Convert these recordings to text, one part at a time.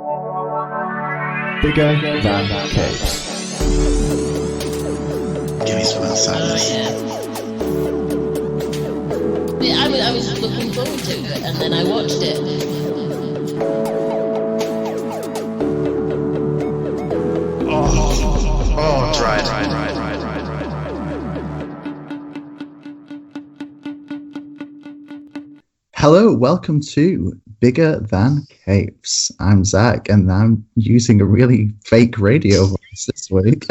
Bigger than caves. Give me some insight. Yeah, I was looking forward to it, and then I watched it. Right. Hello, welcome to Bigger Than Caves. I'm Zach, and I'm using a really fake radio voice this week.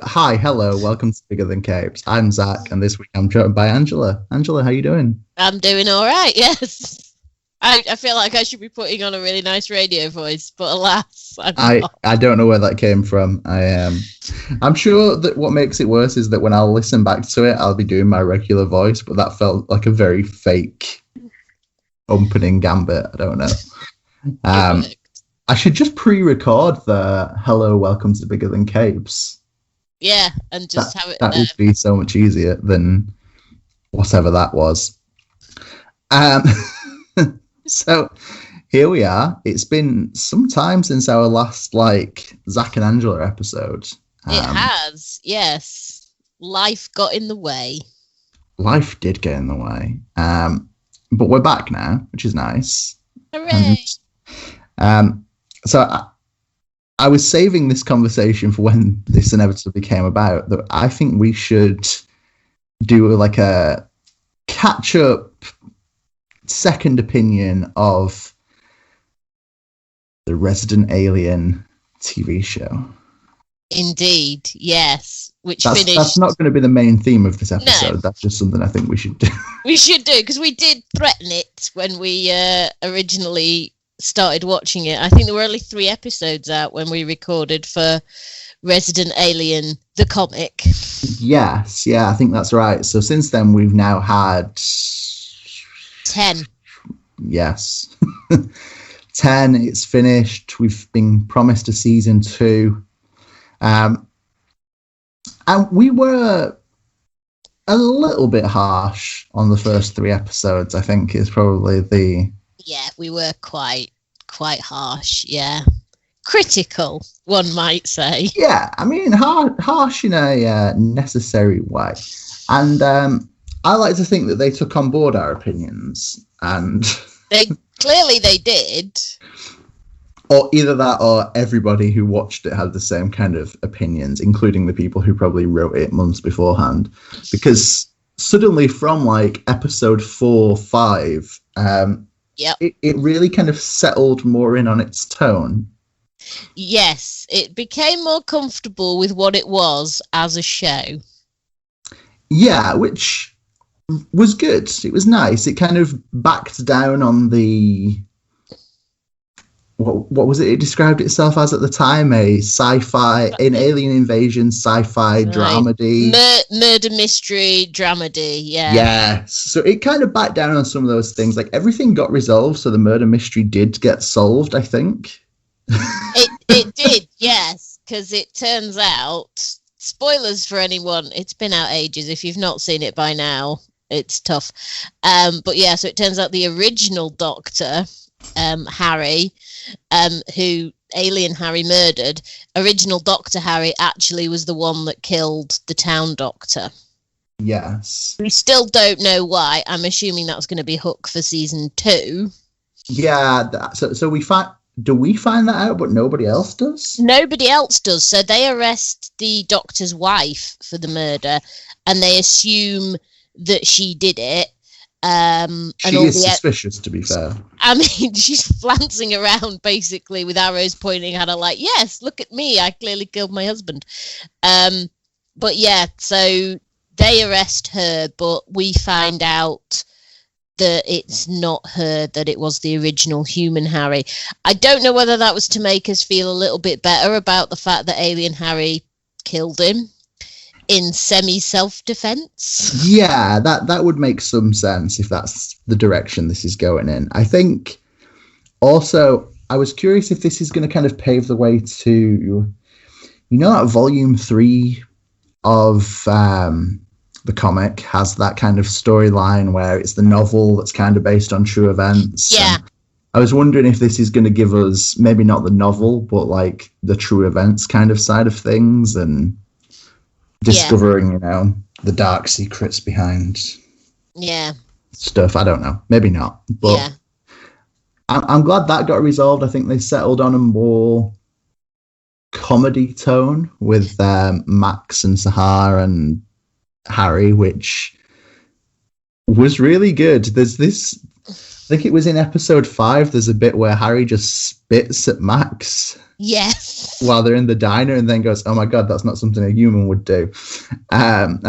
Hello, welcome to Bigger Than Caves. I'm Zach, and this week I'm joined by Angela. Angela, how you doing? I'm doing all right, yes. I feel like I should be putting on a really nice radio voice, but alas, I'm not. I don't know where that came from. I'm sure that what makes it worse is that when I'll listen back to it, I'll be doing my regular voice, but that felt like a very fake opening gambit. I don't know. I should just pre-record the hello, welcome to Bigger Than Caves. Yeah, and just have it that there. would be so much easier than whatever that was. So here we are. It's been some time since our last Zach and Angela episode. It has, yes. Life got in the way. Life did get in the way. But we're back now, which is nice. Hooray! So I was saving this conversation for when this inevitably came about, that I think we should do a catch-up second opinion of the Resident Alien TV show. Indeed, yes. Finished. That's not going to be the main theme of this episode. No. That's just something I think we should do. We should do, because we did threaten it when we originally started watching it. I think there were only 3 episodes out when we recorded for Resident Alien, the comic. Yes, yeah, I think that's right. So since then, we've now had 10. Yes. 10. It's finished. We've been promised a season 2. And we were a little bit harsh on the first 3 episodes, I think, is probably the... Yeah, we were quite harsh, yeah. Critical, one might say. Yeah, I mean, harsh in a necessary way. And I like to think that they took on board our opinions, and they did. Or either that, or everybody who watched it had the same kind of opinions, including the people who probably wrote it months beforehand. Because suddenly, from episode 4, 5, it really kind of settled more in on its tone. Yes, it became more comfortable with what it was as a show. Yeah, which was good. It was nice. It kind of backed down on the... What was it? It described itself as at the time an alien invasion sci-fi dramedy. Murder mystery dramedy, yeah. Yes. So it kind of backed down on some of those things. Everything got resolved, so the murder mystery did get solved, I think. It did, yes, because it turns out, spoilers for anyone, it's been out ages. If you've not seen it by now, it's tough. But yeah, so it turns out the original Doctor, Harry, who Alien Harry murdered, original Dr. Harry actually was the one that killed the town doctor. Yes. We still don't know why. I'm assuming that's going to be Hook for season 2. Yeah, so do we find that out, but nobody else does? Nobody else does. So they arrest the doctor's wife for the murder, and they assume that she did it. She is suspicious, to be fair. I mean, she's flancing around basically with arrows pointing at her yes, look at me, I clearly killed my husband. But yeah, so they arrest her, but we find out that it's not her, that it was the original human Harry. I don't know whether that was to make us feel a little bit better about the fact that Alien Harry killed him in semi-self-defense. Yeah, that would make some sense if that's the direction this is going in. I think also, I was curious if this is going to kind of pave the way to, that volume 3 of the comic has that kind of storyline where it's the novel that's kind of based on true events. Yeah. And I was wondering if this is going to give us maybe not the novel, but like the true events kind of side of things and discovering, you know, the dark secrets behind stuff. I don't know. Maybe not. But I'm glad that got resolved. I think they settled on a more comedy tone with Max and Sahar and Harry, which was really good. There's this, I think it was in episode 5, there's a bit where Harry just spits at Max. Yes. While they're in the diner and then goes, oh my God, that's not something a human would do. And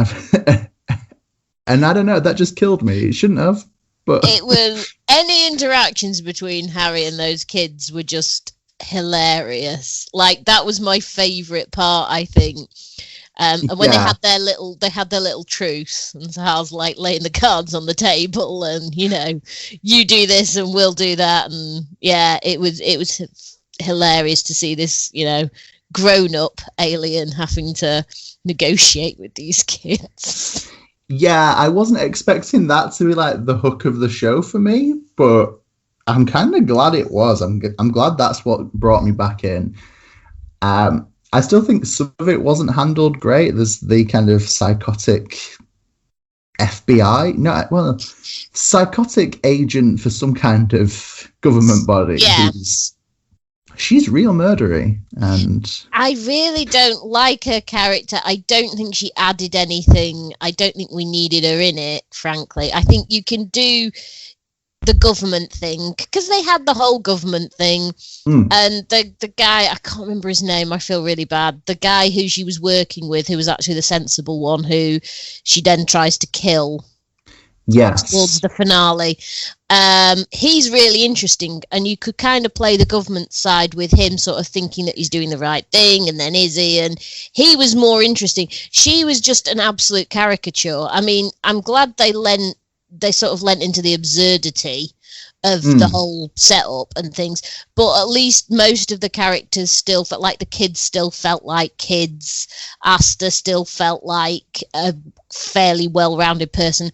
I don't know, that just killed me. It shouldn't have. But it was, any interactions between Harry and those kids were just hilarious. Like, that was my favourite part, I think. And when they had their little truce, and Sahar's like laying the cards on the table, and you know, you do this and we'll do that, and it was hilarious to see this, you know, grown up alien having to negotiate with these kids. Yeah, I wasn't expecting that to be like the hook of the show for me, but I'm kind of glad it was. I'm glad that's what brought me back in. I still think some of it wasn't handled great. There's the kind of psychotic psychotic agent for some kind of government body. Yeah. She's real murdery, and I really don't like her character. I don't think she added anything. I don't think we needed her in it, frankly. I think you can do the government thing, because they had the whole government thing, and the guy, I can't remember his name, I feel really bad, the guy who she was working with, who was actually the sensible one, who she then tries to kill towards the finale, he's really interesting, and you could kind of play the government side with him sort of thinking that he's doing the right thing, and then is he, and he was more interesting. She was just an absolute caricature. I mean, I'm glad they sort of lent into the absurdity of the whole setup and things, but at least most of the characters still felt like the kids still felt like kids. Asta still felt like a fairly well-rounded person.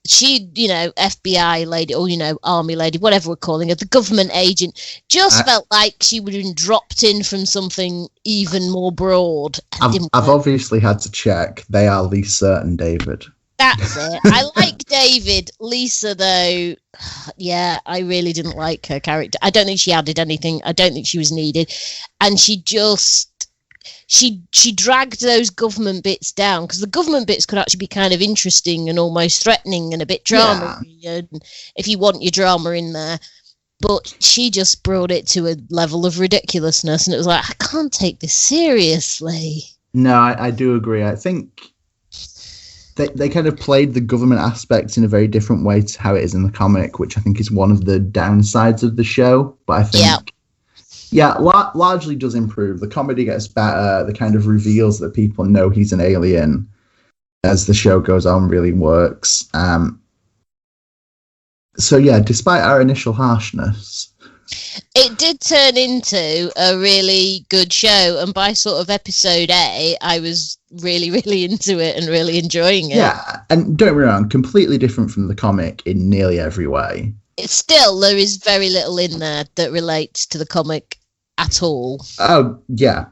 She, you know, FBI lady, or, you know, army lady, whatever we're calling her, the government agent, just felt like she would have been dropped in from something even more broad. I've obviously had to check. They are Lisa and David. That's it. I like David. Lisa, though, I really didn't like her character. I don't think she added anything. I don't think she was needed. And she dragged those government bits down, because the government bits could actually be kind of interesting and almost threatening and a bit drama, and if you want your drama in there. But she just brought it to a level of ridiculousness, and it was like, I can't take this seriously. No, I do agree. I think they kind of played the government aspects in a very different way to how it is in the comic, which I think is one of the downsides of the show. But I think, largely does improve. The comedy gets better. The kind of reveals that people know he's an alien as the show goes on really works. Despite our initial harshness, it did turn into a really good show, and by sort of episode 8, I was really, really into it and really enjoying it. Yeah, and don't get me wrong, completely different from the comic in nearly every way. There is very little in there that relates to the comic at all. Oh, yeah.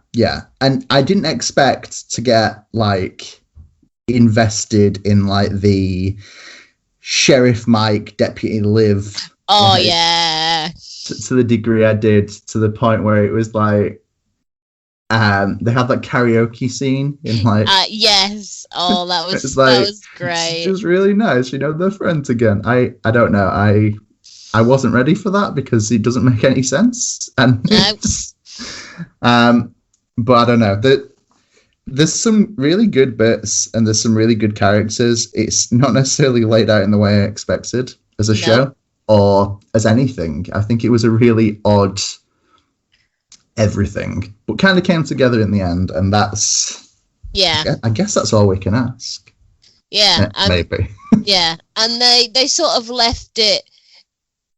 And I didn't expect to get, like, invested in, like, the Sheriff Mike, Deputy Liv. Oh, yeah. To the degree I did, to the point where it was like, they had that karaoke scene in like. Yes. Oh, that was great. It was really nice. You know, they're friends again. I don't know. I wasn't ready for that because it doesn't make any sense. And but I don't know. There's some really good bits and there's some really good characters. It's not necessarily laid out in the way I expected as a show or as anything. I think it was a really odd everything, but kind of came together in the end, and that's I guess that's all we can ask. Maybe. And they sort of left it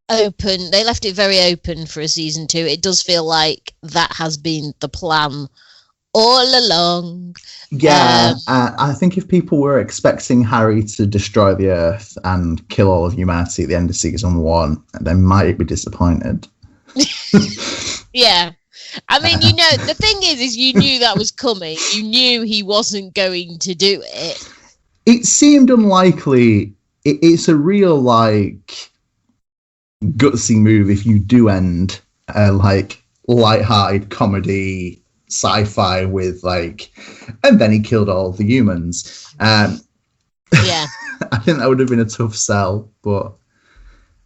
open. They left it very open for a season 2. It does feel like that has been the plan all along. Yeah, I think if people were expecting Harry to destroy the Earth and kill all of humanity at the end of season 1, they might be disappointed. Yeah. I mean, you know, the thing is you knew that was coming. You knew he wasn't going to do it. It seemed unlikely. It's a real, like, gutsy move if you do end like light-hearted comedy sci-fi with like, and then he killed all the humans. Yeah, I think that would have been a tough sell, but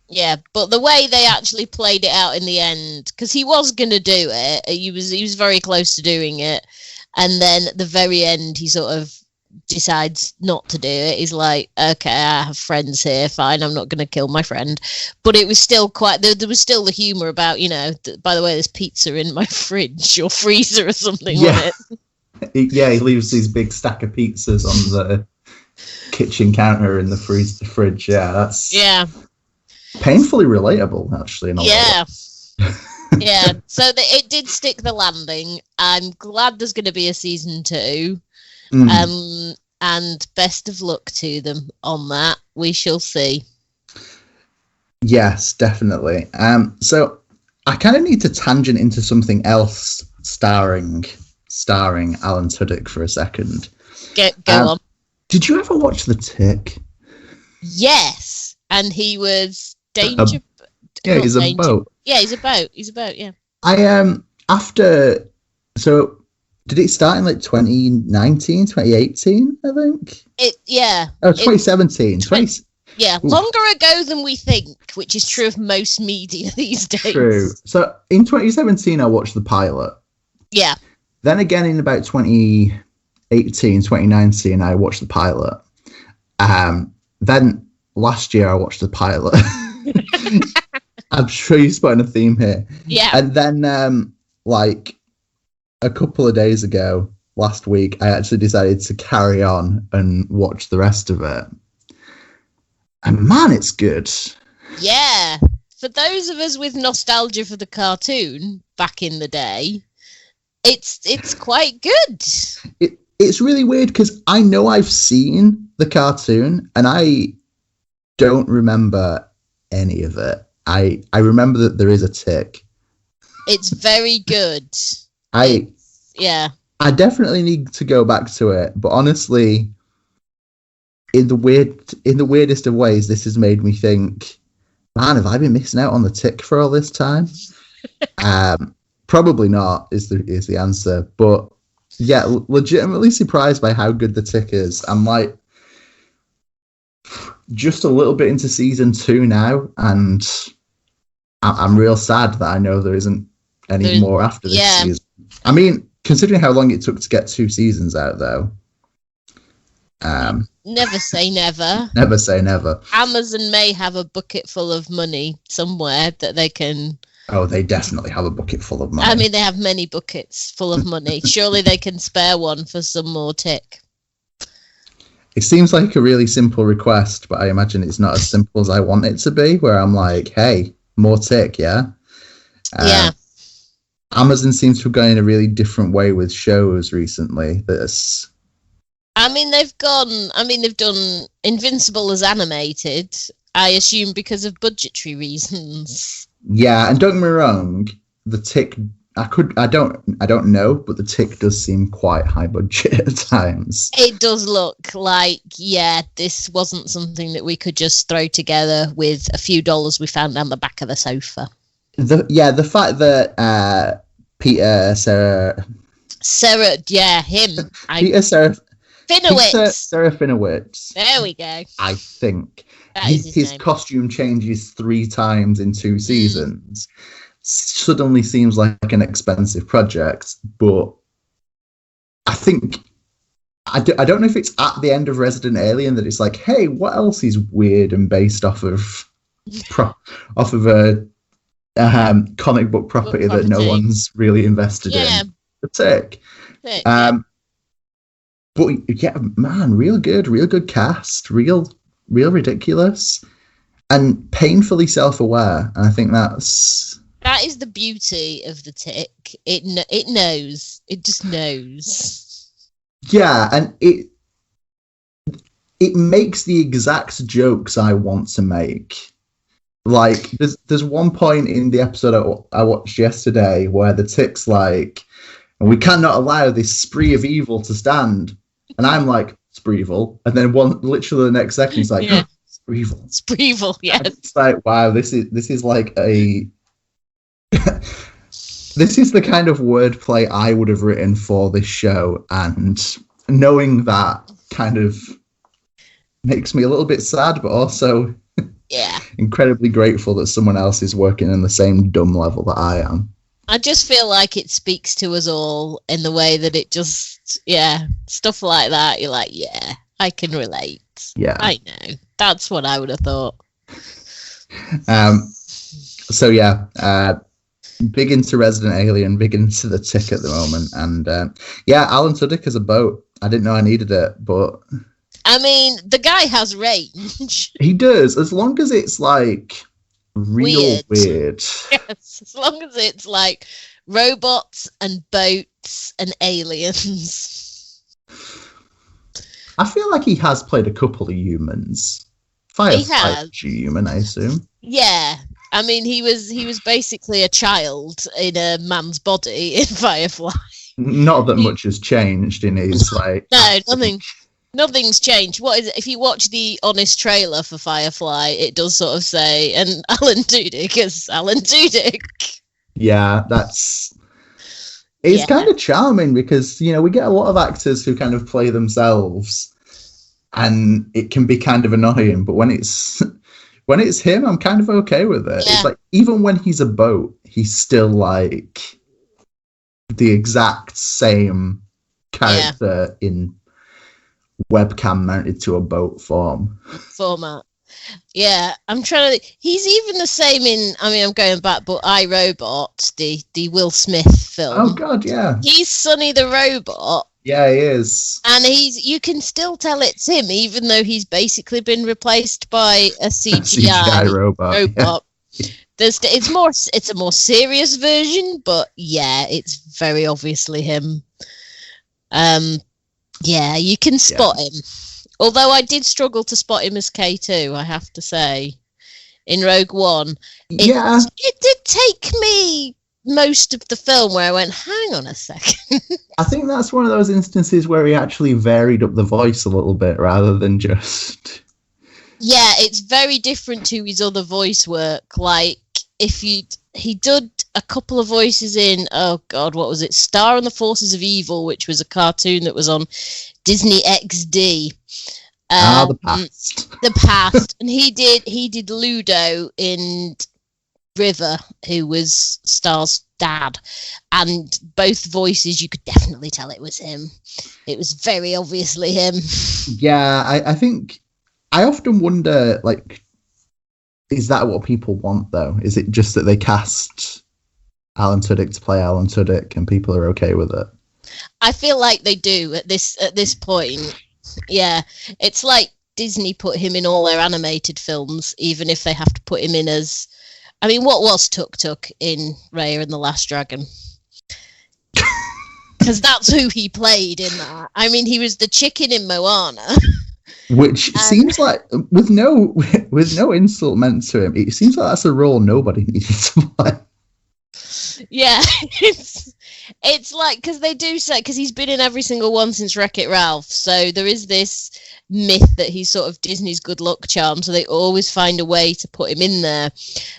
yeah, but the way they actually played it out in the end, because he was going to do it, he was very close to doing it, and then at the very end he sort of decides not to do it. He's like, okay, I have friends here, fine, I'm not going to kill my friend. But it was still quite, there was still the humour about, you know, by the way, there's pizza in my fridge or freezer or something. Yeah, he leaves these big stack of pizzas on the kitchen counter in the fridge. Yeah, that's painfully relatable, actually. Yeah. Yeah, so it did stick the landing. I'm glad there's going to be a season 2. And best of luck to them on that. We shall see. Yes, definitely. So I kind of need to tangent into something else starring Alan Tudyk for a second. Go on. Did you ever watch The Tick? Yes, and he was danger. He's a boat. Yeah, he's a boat. Yeah. After so. Did it start in like 2019, 2018, I think? 2017. Longer ago than we think, which is true of most media these days. True. So in 2017, I watched the pilot. Yeah. Then again in about 2018, 2019, I watched the pilot. Then last year, I watched the pilot. I'm sure you're spotting a theme here. Yeah. And then like a couple of days ago, last week, I actually decided to carry on and watch the rest of it. And man, it's good. Yeah. For those of us with nostalgia for the cartoon back in the day, it's quite good. It's really weird because I know I've seen the cartoon and I don't remember any of it. I remember that there is a tick. It's very good. I definitely need to go back to it, but honestly, in the weirdest of ways, this has made me think, man, have I been missing out on the Tick for all this time? Probably not is the answer, but yeah, legitimately surprised by how good the Tick is. I'm like just a little bit into season 2 now, and I'm real sad that I know there isn't any more after this season. I mean, considering how long it took to get 2 seasons out, though. Never say never. Never say never. Amazon may have a bucket full of money somewhere that they can... Oh, they definitely have a bucket full of money. I mean, they have many buckets full of money. Surely they can spare one for some more Tick. It seems like a really simple request, but I imagine it's not as simple as I want it to be, where I'm like, hey, more Tick, yeah? Yeah. Amazon seems to have gone in a really different way with shows recently. They've done Invincible as animated, I assume because of budgetary reasons. Yeah, and don't get me wrong, the Tick, I don't know, but the Tick does seem quite high budget at times. It does look like, this wasn't something that we could just throw together with a few dollars we found down the back of the sofa. The fact that Peter Serafinowicz. There we go. I think his costume changes 3 times in 2 seasons. Suddenly seems like an expensive project, but I think I don't know if it's at the end of Resident Alien that it's like, hey, what else is weird and based off of a comic book property that no one's really invested in. The Tick. But yeah, man, real good cast, real real ridiculous, and painfully self-aware. And I think that's that is the beauty of the Tick. It knows. It just knows. Yeah, and it makes the exact jokes I want to make. Like, there's one point in the episode I watched yesterday where the Tick's like, and we cannot allow this spree of evil to stand. And I'm like, Spreevil. And then literally the next second, he's like, yeah. Spreevil. Spreevil, yes. And it's like, wow, this is like a... this is the kind of wordplay I would have written for this show. And knowing that kind of makes me a little bit sad, but also incredibly grateful that someone else is working in the same dumb level that I am. I just feel like it speaks to us all in the way that it just, stuff like that. You're like, yeah, I can relate. Yeah, I know. That's what I would have thought. So big into Resident Alien, big into the Tick at the moment, and Alan Tudyk has a boat. I didn't know I needed it, but I mean, the guy has range. He does, as long as it's like real weird. Yes, as long as it's like robots and boats and aliens. I feel like he has played a couple of humans. Firefly's human, I assume. Yeah. I mean, he was basically a child in a man's body in Firefly. Not that much has changed in his like. No, nothing's changed. What is it? If you watch the honest trailer for Firefly, it does sort of say, and Alan Tudyk is Alan Tudyk. Yeah, it's kind of charming because, we get a lot of actors who kind of play themselves and it can be kind of annoying, but when it's him, I'm kind of okay with it. Yeah. It's like, even when he's a boat, he's still like the exact same character in webcam mounted to a boat format. Yeah, I'm trying to. He's even the same in. I mean, I'm going back, but I, Robot, the Will Smith film. Oh God, yeah. He's Sonny the robot. Yeah, he is. And you can still tell it's him, even though he's basically been replaced by a CGI robot. Yeah. It's a more serious version, but it's very obviously him. Yeah, you can spot him. Although I did struggle to spot him as K2, I have to say. In Rogue One. It did take me most of the film where I went, hang on a second. I think that's one of those instances where he actually varied up the voice a little bit rather than just... Yeah, it's very different to his other voice work. Like, he did a couple of voices in, oh God, what was it? Star and the Forces of Evil, which was a cartoon that was on Disney XD. The past. The past. And he did Ludo in River, who was Star's dad. And both voices, you could definitely tell it was him. It was very obviously him. Yeah, I think... I often wonder, like, is that what people want, though? Is it just that they cast Alan Tudyk to play Alan Tudyk and people are okay with it? I feel like they do at this point. Yeah, it's like Disney put him in all their animated films, even if they have to put him in as... I mean, what was Tuk Tuk in Raya and the Last Dragon? Because that's who he played in that. I mean, he was the chicken in Moana. Which seems like, with no insult meant to him, it seems like that's a role nobody needed to play. Yeah, it's like, because they do say, because he's been in every single one since Wreck-It Ralph, so there is this myth that he's sort of Disney's good luck charm, so they always find a way to put him in there.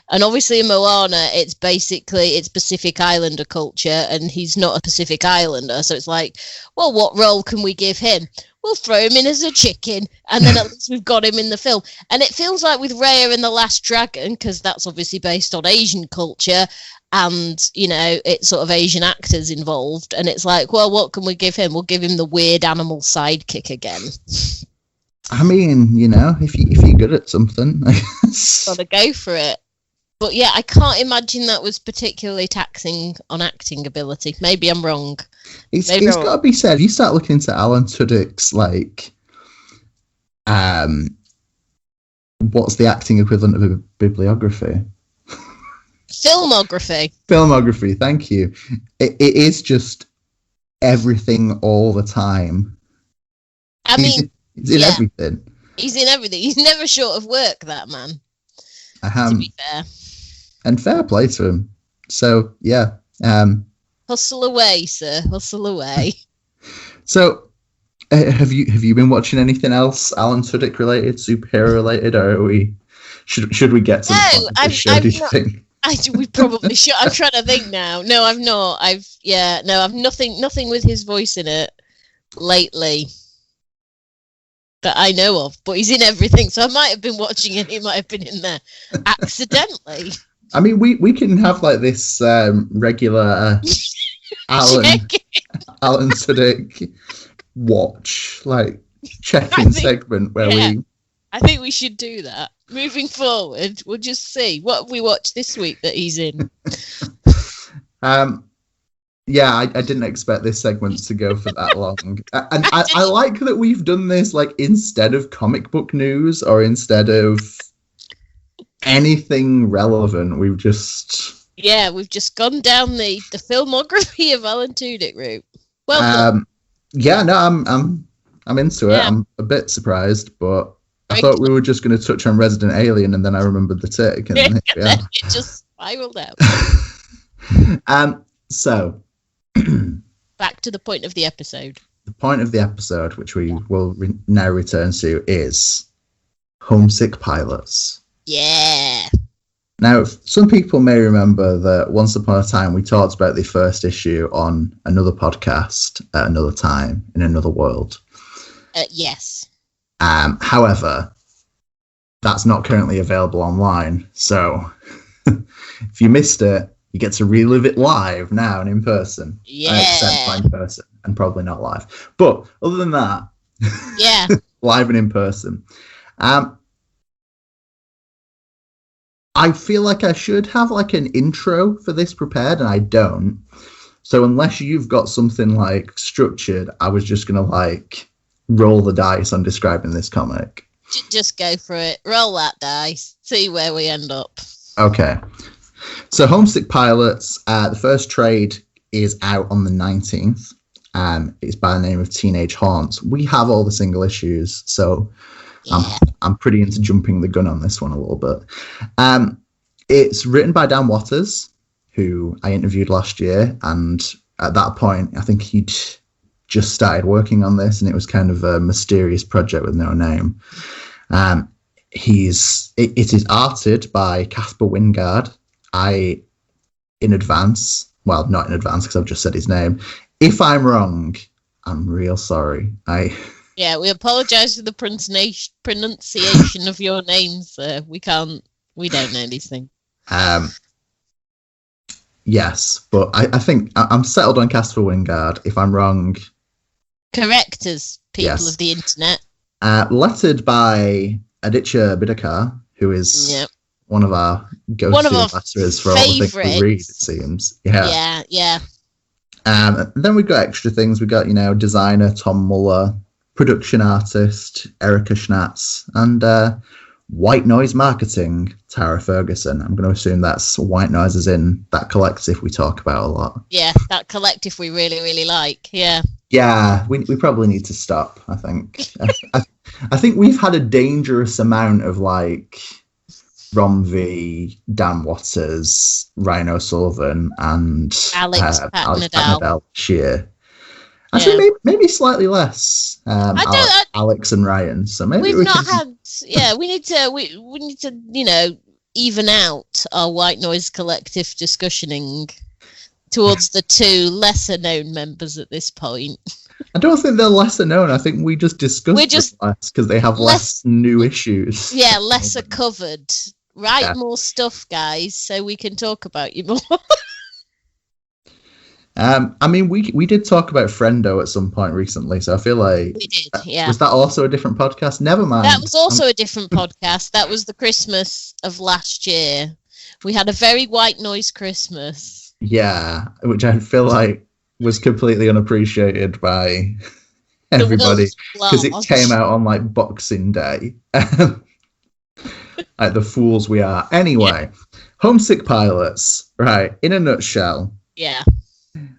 And obviously in Moana, it's Pacific Islander culture, and he's not a Pacific Islander, so it's like, well, what role can we give him? We'll throw him in as a chicken, and then at least we've got him in the film. And it feels like with Raya and the Last Dragon, because that's obviously based on Asian culture, and, it's sort of Asian actors involved, and it's like, well, what can we give him? We'll give him the weird animal sidekick again. I mean, if you're good at something, I guess. Gotta go for it. But yeah, I can't imagine that was particularly taxing on acting ability. Maybe I'm wrong. It's got to be said. If you start looking into Alan Tudyk's, like, what's the acting equivalent of a bibliography? Filmography, thank you. It is just everything all the time. I mean, he's in everything. He's in everything. He's never short of work, that man. To be fair. And fair play to him. So, yeah. Hustle away, sir. Hustle away. So, have you been watching anything else Alan Tudyk related, superhero related, or are we should we get to the point of the show, do you think? We probably should. I'm trying to think now. No, I've not. I've nothing with his voice in it lately that I know of. But he's in everything, so I might have been watching it. He might have been in there accidentally. I mean, we can have like this regular Alan Tudyk watch, like check-in segment where we. I think we should do that. Moving forward, we'll just see what we watched this week that he's in. I didn't expect this segment to go for that long, and I like that we've done this like instead of comic book news or instead of anything relevant. We've just gone down the filmography of Alan Tudyk route. Well, I'm into it. I'm a bit surprised, but I thought we were just going to touch on Resident Alien, and then I remembered the tick, and then it just spiraled out. So back to the point of the episode. The point of the episode, which we will now return to, is Homesick Pilots. Yeah. Now, some people may remember that once upon a time we talked about the first issue on another podcast at another time in another world. Yes. However, that's not currently available online. So if you missed it, you get to relive it live now and in person. Yeah. Except in person and probably not live. But other than that, yeah, live and in person. I feel like I should have like an intro for this prepared, and I don't. So unless you've got something like structured, I was just going to like roll the dice on describing this comic. Just go for it. Roll that dice. See where we end up. Okay. So Homesick Pilots, the first trade is out on the 19th. It's by the name of Teenage Haunts. We have all the single issues, so I'm pretty into jumping the gun on this one a little bit. It's written by Dan Watters, who I interviewed last year, and at that point, I think he'd just started working on this, and it was kind of a mysterious project with no name. It is arted by Caspar Wijngaard. In advance, well, not in advance because I've just said his name. If I'm wrong, I'm real sorry. Yeah, we apologise for the pronunciation of your names. We don't know these things. Yes, but I think I'm settled on Caspar Wijngaard. If I'm wrong, correct us, people of the internet. Lettered by Aditya Bidikar, who is one of our go-to letterers for all the things we read, it seems. Yeah. Then we've got extra things. We've got, designer Tom Muller, production artist Erica Schnatz, and White Noise Marketing Tara Ferguson. I'm going to assume that's White Noise as in that collective we talk about a lot. Yeah, that collective we really, really like. Yeah. Yeah, we probably need to stop, I think. I think we've had a dangerous amount of Rom V, Dan Watters, Ryan O'Sullivan, and Alex Patnadal this year. Actually, maybe slightly less. Alex and Ryan. So maybe we need to even out our White Noise Collective discussioning towards the two lesser known members at this point. I don't think they're lesser known. I think we just discussed less because they have less new issues. Yeah, lesser covered. Write more stuff, guys, so we can talk about you more. I mean, we did talk about Friendo at some point recently, so I feel like we did. Yeah. Was that also a different podcast? Never mind. That was also a different podcast. That was the Christmas of last year. We had a very White Noise Christmas. Yeah, which I feel like was completely unappreciated by everybody because it came out on Boxing Day. Like the fools we are. Anyway, Homesick Pilots, right, in a nutshell. Yeah.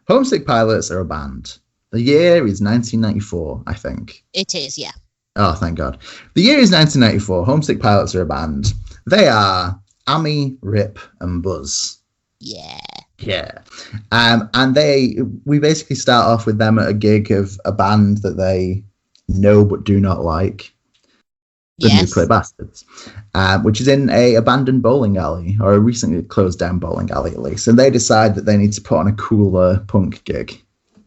Homesick Pilots are a band. The year is 1994, I think. It is, yeah. Oh, thank God. The year is 1994. Homesick Pilots are a band. They are Amy, Rip, and Buzz. Yeah. Yeah. And we basically start off with them at a gig of a band that they know but do not like. The Nuclear Bastards, which is in a abandoned bowling alley, or a recently closed down bowling alley at least. And they decide that they need to put on a cooler punk gig.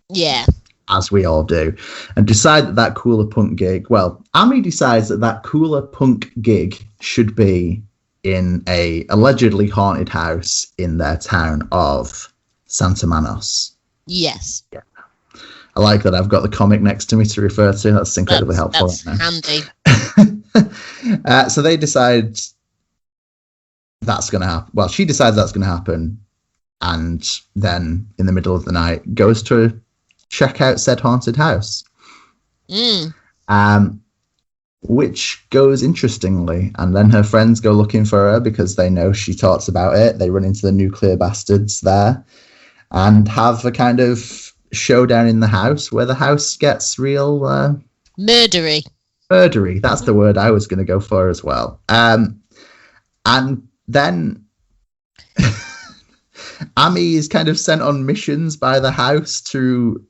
Yeah. As we all do. And decide that cooler punk gig, well, Amy decides that cooler punk gig should be in a allegedly haunted house in their town of Santa Manos. Yes. Yeah. I like that I've got the comic next to me to refer to. That's incredibly helpful. That's handy. So they decide that's going to happen. Well, she decides that's going to happen. And then in the middle of the night goes to check out said haunted house. Which goes interestingly. And then her friends go looking for her because they know she talks about it. They run into the Nuclear Bastards there and have a kind of showdown in the house where the house gets real murdery. That's the word I was going to go for as well. And then Amy is kind of sent on missions by the house to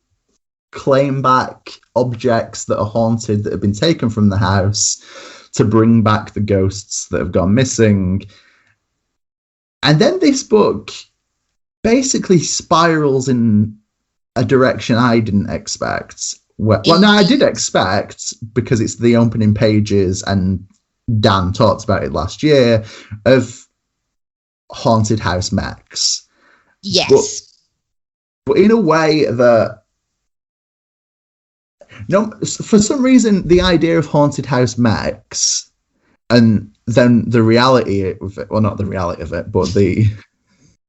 claim back objects that are haunted that have been taken from the house, to bring back the ghosts that have gone missing. And then this book basically spirals in a direction I didn't expect. Well, no, I did expect, because it's the opening pages and Dan talked about it last year, of haunted house mechs. Yes. But in a way that, no, for some reason, the idea of haunted house mechs and then the reality of it, well, not the reality of it, but the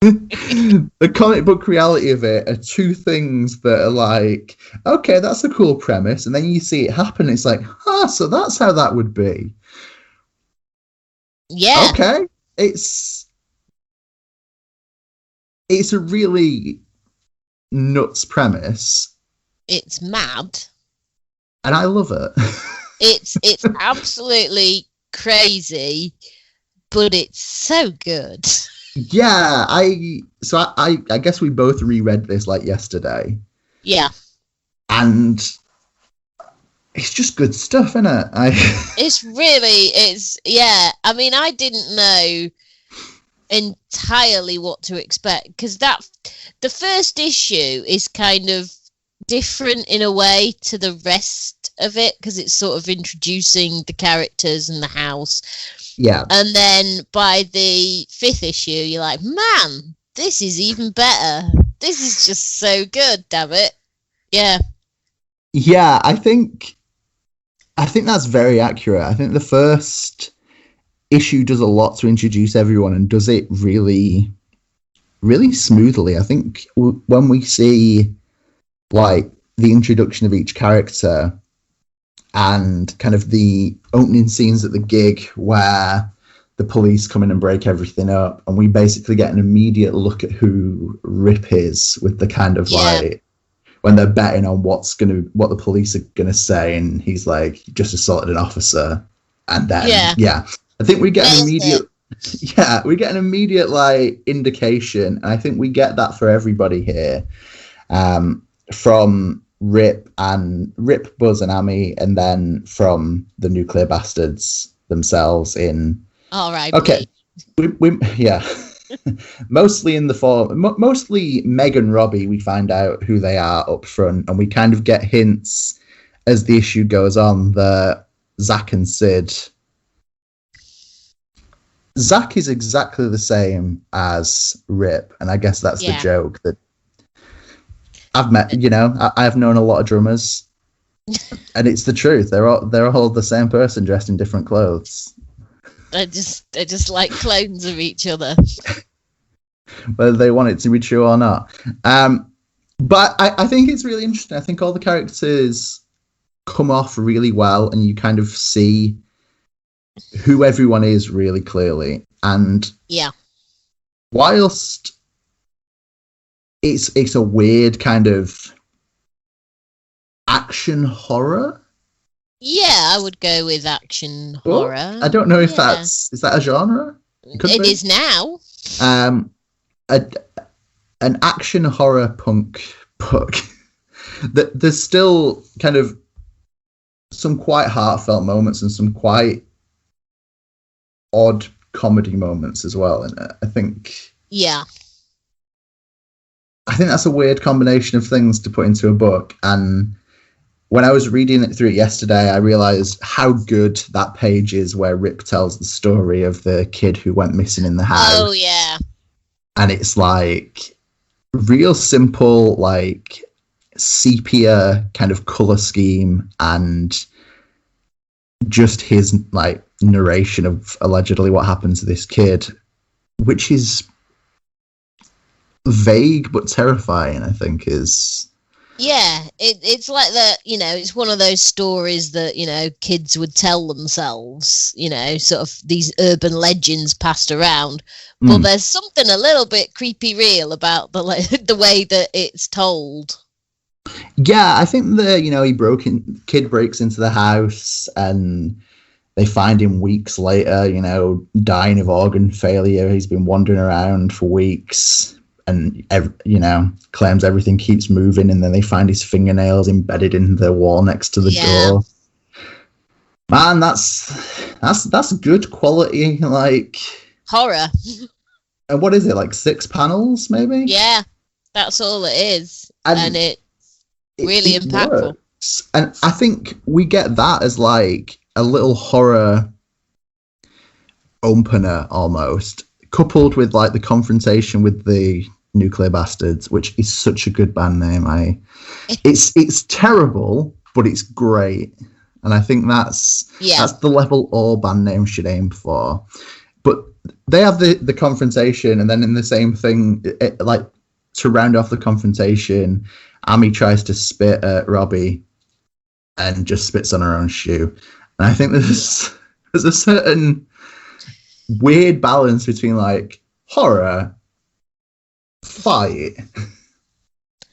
the comic book reality of it are two things that are like, okay, that's a cool premise, and then you see it happen, it's like, so that's how that would be. Yeah. Okay. It's a really nuts premise. It's mad. And I love it. It's absolutely crazy, but it's so good. Yeah, I guess we both reread this like yesterday. Yeah. And it's just good stuff, isn't it? Yeah. I mean, I didn't know entirely what to expect, because the first issue is kind of different in a way to the rest of it, because it's sort of introducing the characters and the house. Yeah. And then by the 5th issue, you're like, man, this is even better. This is just so good, damn it. Yeah. Yeah, I think that's very accurate. I think the first issue does a lot to introduce everyone and does it really, really smoothly. I think when we see like the introduction of each character and kind of the opening scenes at the gig where the police come in and break everything up, and we basically get an immediate look at who Rip is, with the kind of like when they're betting on what the police are gonna say, and he's like, just assaulted an officer, and then I think we get an immediate like indication, and I think we get that for everybody here, from Rip, Buzz and Amy, and then from the Nuclear Bastards themselves in. All right. Okay. We mostly in the form, mostly Meg and Robbie. We find out who they are up front, and we kind of get hints as the issue goes on that Zach and Sid. Zach is exactly the same as Rip, and I guess that's the joke that I've met. I have known a lot of drummers, and it's the truth. They're all the same person dressed in different clothes. They're just like clones of each other, whether they want it to be true or not. But I think it's really interesting. I think all the characters come off really well, and you kind of see who everyone is really clearly. And whilst it's a weird kind of action horror. Yeah, I would go with action horror. I don't know if is that a genre? It is now. An action horror punk book. There's still kind of some quite heartfelt moments and some quite odd comedy moments as well in it. I think that's a weird combination of things to put into a book. And when I was reading it through it yesterday, I realized how good that page is where Rip tells the story of the kid who went missing in the house. Oh, yeah. And it's like real simple, like sepia kind of color scheme, and just his like narration of allegedly what happened to this kid, which is vague but terrifying, I think is. Yeah, it's like that, it's one of those stories that, kids would tell themselves, sort of these urban legends passed around. But there's something a little bit creepy real about the way that it's told. Yeah, I think kid breaks into the house and they find him weeks later, dying of organ failure. He's been wandering around for weeks. And claims everything keeps moving, and then they find his fingernails embedded in the wall next to the door. Man, that's good quality, like horror. And what is it, like 6 panels, maybe? Yeah, that's all it is, and it's really impactful. Works. And I think we get that as like a little horror opener almost, coupled with like the confrontation with the Nuclear Bastards, which is such a good band name. It's terrible, but it's great, and I think that's the level all band names should aim for. But they have the confrontation, and then in the same thing, like to round off the confrontation, Amy tries to spit at Robbie, and just spits on her own shoe. And I think there's a certain weird balance between like horror, fight,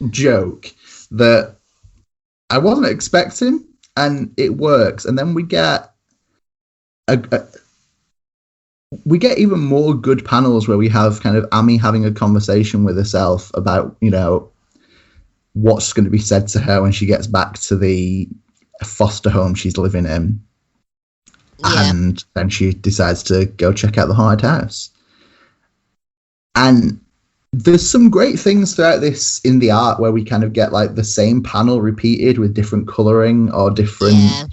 joke that I wasn't expecting, and it works. And then we get even more good panels where we have kind of Amy having a conversation with herself about what's going to be said to her when she gets back to the foster home she's living in. And then she decides to go check out the haunted house. And there's some great things throughout this in the art where we kind of get like the same panel repeated with different coloring or different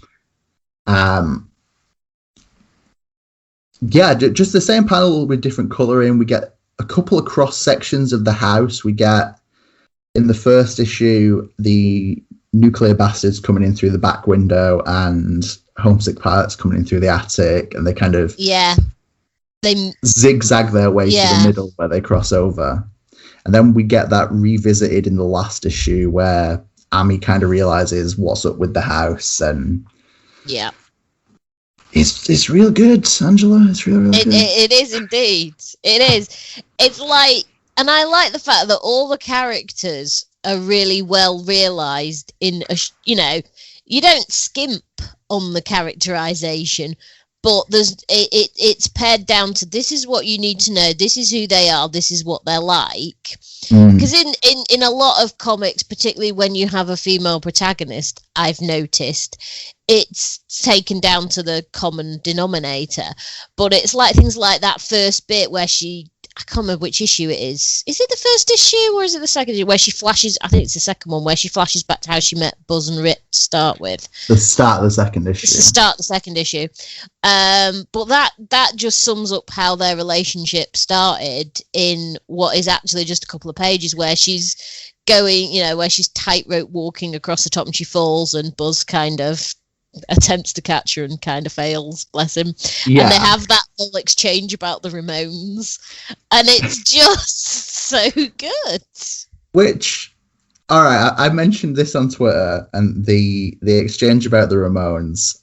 just the same panel with different coloring. We get a couple of cross sections of the house. We get in the first issue the Nuclear Bastards coming in through the back window and Homesick Pirates coming in through the attic, and they kind of they zigzag their way to the middle where they cross over. And then we get that revisited in the last issue where Amy kind of realizes what's up with the house, and it's real good, Angela. It's real good. It is indeed. It is. It's like, and I like the fact that all the characters are really well realized in you don't skimp on the characterization, but it's pared down to this is what you need to know, this is who they are, this is what they're like. Because in a lot of comics, particularly when you have a female protagonist, I've noticed it's taken down to the common denominator. But it's like things like that first bit where I can't remember which issue it is. Is it the first issue or is it the second issue where she flashes? I think it's the second one where she flashes back to how she met Buzz and Rip to start with. The start of the second issue. It's the start of the second issue. But that just sums up how their relationship started in what is actually just a couple of pages where she's going, where she's tightrope walking across the top and she falls and Buzz kind of attempts to catch her and kind of fails, bless him. And they have that whole exchange about the Ramones, and it's just so good. Which, all right, I mentioned this on Twitter, and the exchange about the Ramones.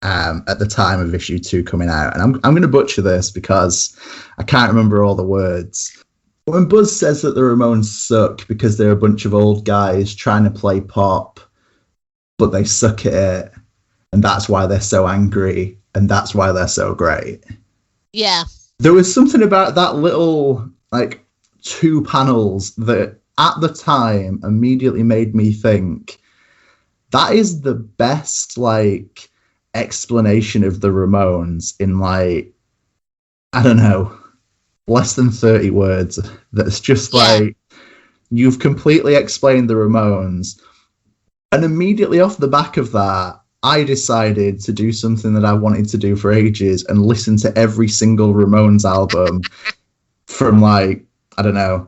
at the time of issue 2 coming out. And I'm going to butcher this because I can't remember all the words. When Buzz says that the Ramones suck because they're a bunch of old guys trying to play pop, but they suck at it, and that's why they're so angry, and that's why they're so great. Yeah. There was something about that little, 2 panels that at the time immediately made me think that is the best, explanation of the Ramones in, I don't know, less than 30 words. That's just you've completely explained the Ramones. And immediately off the back of that, I decided to do something that I wanted to do for ages and listen to every single Ramones album from I don't know,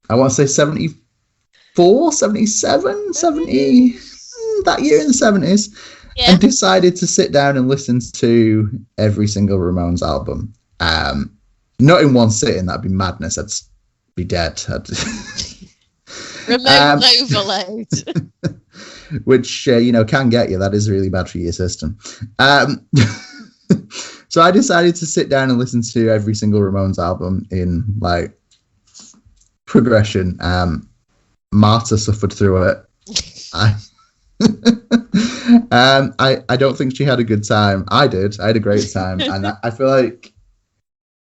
I want to say 74, 77, 70, that year in the 70s. Yeah. And decided to sit down and listen to every single Ramones album. Not in one sitting, that'd be madness. I'd be dead. Ramones overload. Which, can get you. That is really bad for your system. So I decided to sit down and listen to every single Ramones album in, progression. Marta suffered through it. I don't think she had a good time. I did. I had a great time. And I feel like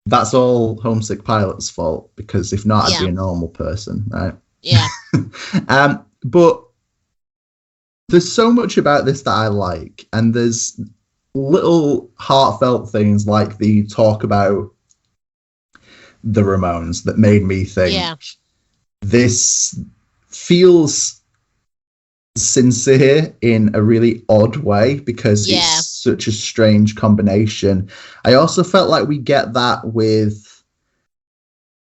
that's all Homesick Pilot's fault, because if not, I'd be a normal person, right? Yeah. But there's so much about this that I like, and there's little heartfelt things like the talk about the Ramones that made me think this feels sincere in a really odd way, because it's such a strange combination. I also felt like we get that with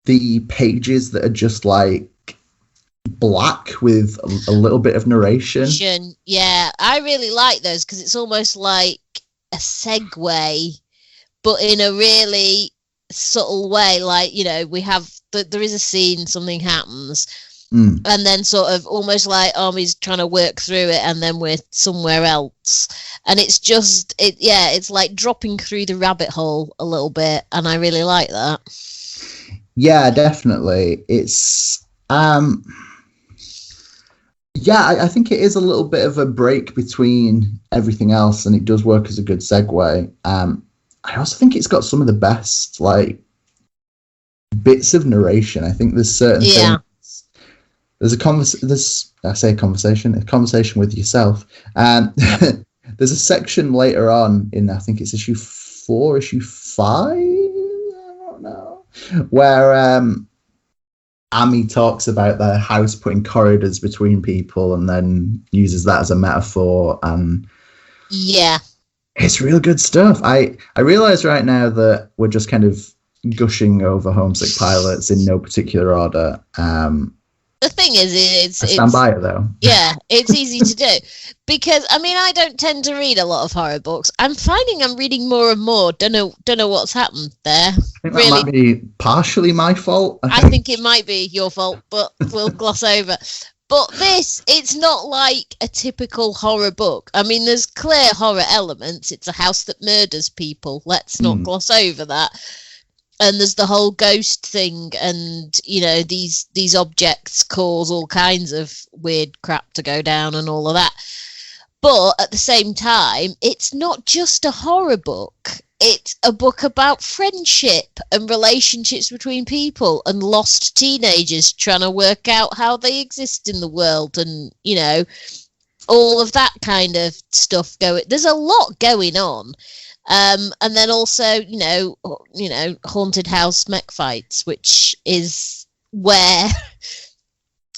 the pages that are just black with a little bit of narration. Yeah, I really like those because it's almost like a segue, but in a really subtle way. We have there is a scene, something happens, and then sort of almost like Army's trying to work through it, and then we're somewhere else, and it's just it's like dropping through the rabbit hole a little bit, and I really like that. Yeah, definitely. It's I think it is a little bit of a break between everything else, and it does work as a good segue. I also think it's got some of the best bits of narration. I think there's certain things. There's a conversation with yourself. There's a section later on in, I think it's issue 4, issue 5, I don't know, where Amy talks about their house putting corridors between people, and then uses that as a metaphor, and it's real good stuff. I realize right now that we're just kind of gushing over Homesick Pilots in no particular order. The thing is, I stand by it though. Yeah, it's easy to do because I don't tend to read a lot of horror books. I'm finding I'm reading more and more. Don't know what's happened there. I think that might be partially my fault. I think it might be your fault, but we'll gloss over. But it's not like a typical horror book. There's clear horror elements. It's a house that murders people. Let's not gloss over that. And there's the whole ghost thing, and these objects cause all kinds of weird crap to go down and all of that. But at the same time, it's not just a horror book. It's a book about friendship and relationships between people and lost teenagers trying to work out how they exist in the world, and all of that kind of stuff going. There's a lot going on. And then also, haunted house mech fights, which is where,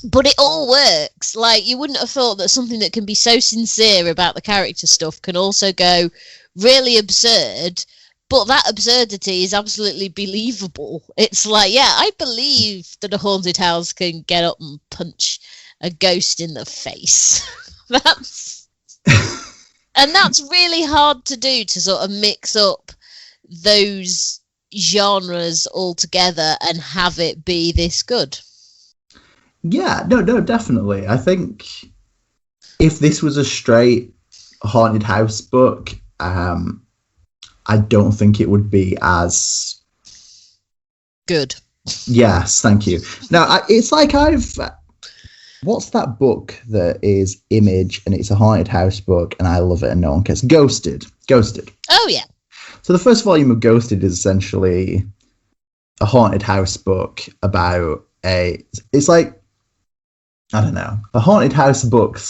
but it all works. You wouldn't have thought that something that can be so sincere about the character stuff can also go really absurd, but that absurdity is absolutely believable. It's I believe that a haunted house can get up and punch a ghost in the face. And that's really hard to do, to sort of mix up those genres all together and have it be this good. Yeah, no, definitely. I think if this was a straight haunted house book, I don't think it would be as good. Yes, thank you. Now, it's like what's that book that is Image and it's a haunted house book and I love it and no one cares? Ghosted. Oh, yeah. So the first volume of Ghosted is essentially a haunted house book about it's like, I don't know, a haunted house book /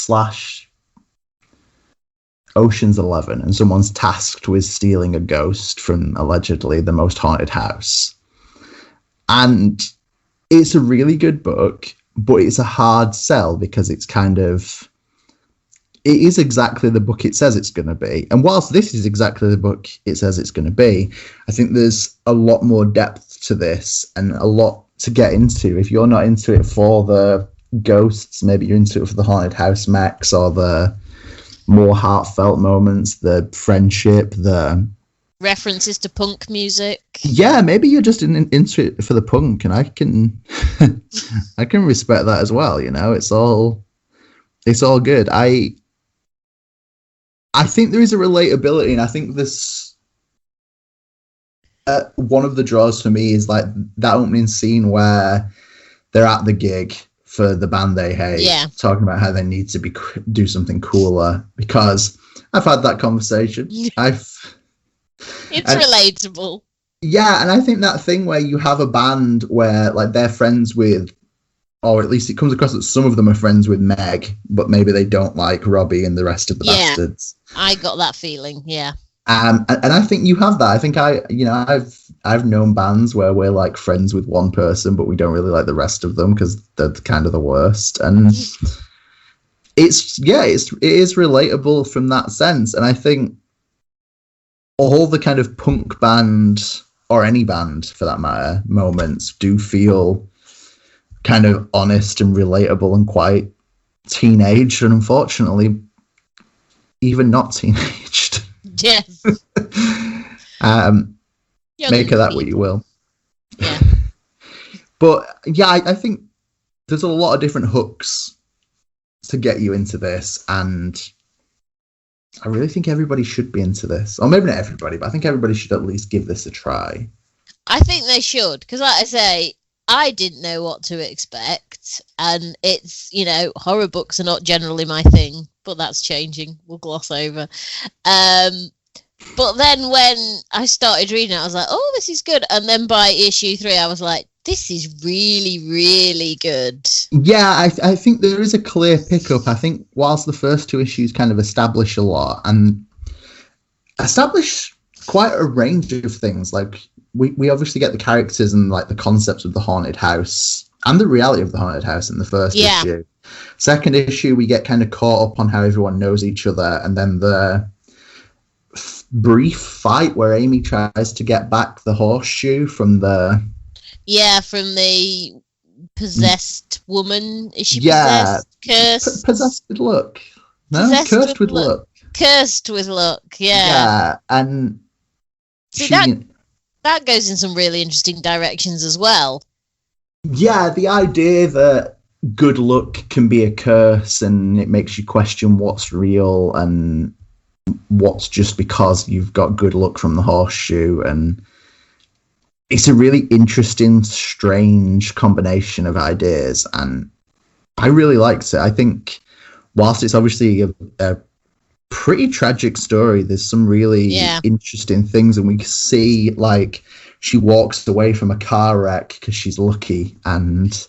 Ocean's 11, and someone's tasked with stealing a ghost from allegedly the most haunted house. And it's a really good book, but it's a hard sell because it is exactly the book it says it's going to be. And whilst this is exactly the book it says it's going to be, I think there's a lot more depth to this and a lot to get into. If you're not into it for the ghosts, maybe you're into it for the haunted house mechs or the more heartfelt moments, the friendship, the references to punk music. Yeah, maybe you're just into it for the punk, and I can I can respect that as well. You know, it's all good. I think there is a relatability, and I think this one of the draws for me is like that opening scene where they're at the gig for the band they hate, talking about how they need to do something cooler, because I've had that conversation. It's relatable. Yeah, and I think that thing where you have a band where like they're friends with, or at least it comes across that some of them are friends with Meg, but maybe they don't like Robbie and the rest of the bastards. I got that feeling, yeah. And I think you have that. I think I've known bands where we're like friends with one person, but we don't really like the rest of them because they're kind of the worst. And it is relatable from that sense. And I think all the kind of punk band, or any band for that matter, moments do feel kind of honest and relatable and quite teenaged, and unfortunately even not teenaged. Yes. Make of that what you will. Yeah. But yeah, I think there's a lot of different hooks to get you into this, and I really think everybody should be into this. Or maybe not everybody, but I think everybody should at least give this a try. I think they should, because like I say, I didn't know what to expect, and it's, horror books are not generally my thing, but that's changing. We'll gloss over. But then when I started reading it, I was like, oh, this is good. And then by issue 3, I was like, this is really, really good. Yeah, I think there is a clear pickup. I think whilst the first 2 issues kind of establish a lot and establish quite a range of things, like we obviously get the characters and like the concepts of the haunted house and the reality of the haunted house in the first issue. Second issue, we get kind of caught up on how everyone knows each other, and then the brief fight where Amy tries to get back the horseshoe from the possessed woman. Is she possessed? Cursed? Possessed with luck. No, cursed with luck. Cursed with luck, yeah. And see, that goes in some really interesting directions as well. Yeah, the idea that good luck can be a curse, and it makes you question what's real and what's just because you've got good luck from the horseshoe. And it's a really interesting, strange combination of ideas, and I really liked it. I think whilst it's obviously a pretty tragic story, there's some really interesting things, and we see like she walks away from a car wreck because she's lucky, and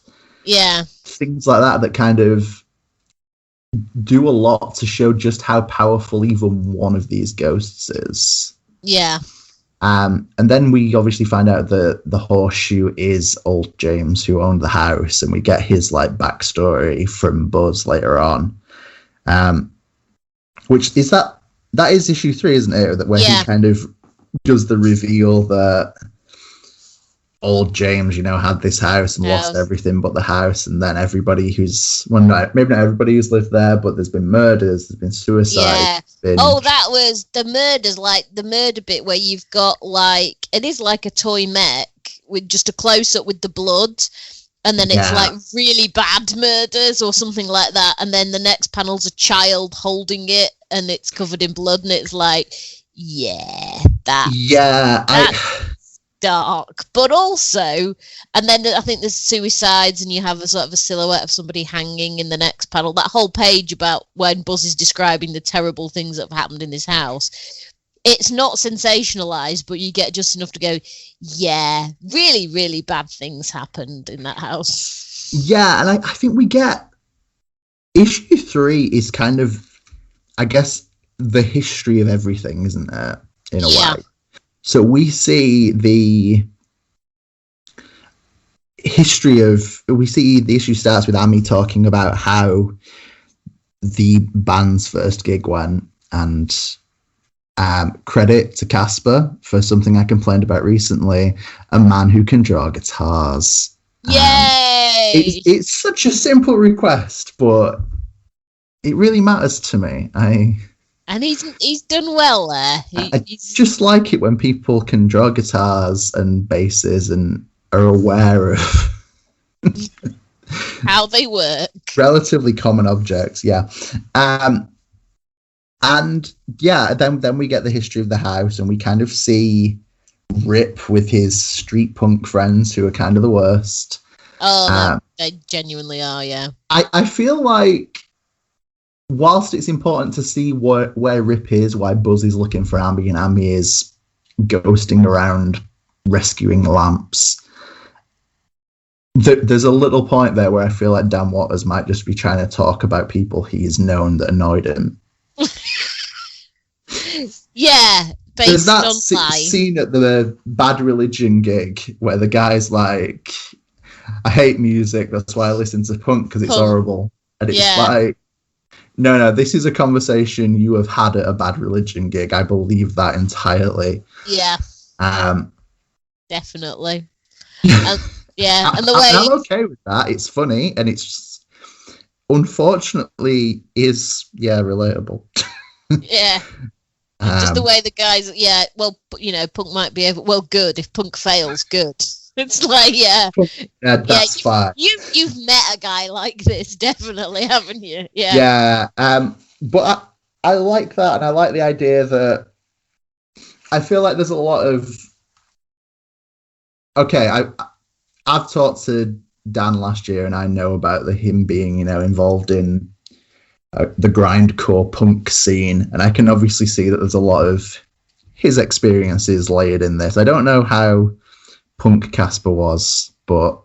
things like that kind of do a lot to show just how powerful even one of these ghosts is. Yeah. And then we obviously find out that the horseshoe is old James, who owned the house, and we get his like backstory from Buzz later on. Which is that is issue 3, isn't it? Where he kind of does the reveal that old James, had this house and lost everything but the house, and then everybody who's maybe not everybody who's lived there, but there's been murders, there's been suicide. That was the murders, like the murder bit where you've got like it is like a toy mech with just a close up with the blood, and then it's like really bad murders or something like that, and then the next panel's a child holding it and it's covered in blood, and it's like, that's dark. But also, and then I think there's suicides, and you have a sort of a silhouette of somebody hanging in the next panel. That whole page about when Buzz is describing the terrible things that have happened in this house. It's not sensationalized, but you get just enough to go, yeah, really, really bad things happened in that house. Yeah, and I think we get issue 3 is kind of, I guess, the history of everything, isn't it? In a way. So we see the issue starts with Amy talking about how the band's first gig went, and credit to Caspar for something I complained about recently, a man who can draw guitars. Yay! It's such a simple request, but it really matters to me. And he's done well there. I just like it when people can draw guitars and basses and are aware of how they work. Relatively common objects, yeah. And yeah, then we get the history of the house, and we kind of see Rip with his street punk friends who are kind of the worst. Oh, they genuinely are, yeah. I feel like whilst it's important to see where Rip is, why Buzz is looking for Amy, and Amy is ghosting around rescuing lamps, there's a little point there where I feel like Dan Waters might just be trying to talk about people he's known that annoyed him. Yeah, there's that scene at the Bad Religion gig where the guy's like, I hate music, that's why I listen to punk, because it's horrible. And it's like, no, this is a conversation you have had at a Bad Religion gig. I believe that entirely. Yeah. Definitely. And the way I'm okay with that. It's funny, and it's unfortunately is relatable. Yeah. Just the way the guys, punk might be good if punk fails, good. It's like, that's fine. You've met a guy like this, definitely, haven't you? Yeah. Yeah. But I like that, and I like the idea that I feel like there's a lot of. Okay, I've talked to Dan last year, and I know about him being, involved in the grindcore punk scene, and I can obviously see that there's a lot of his experiences layered in this. I don't know how punk Caspar was, but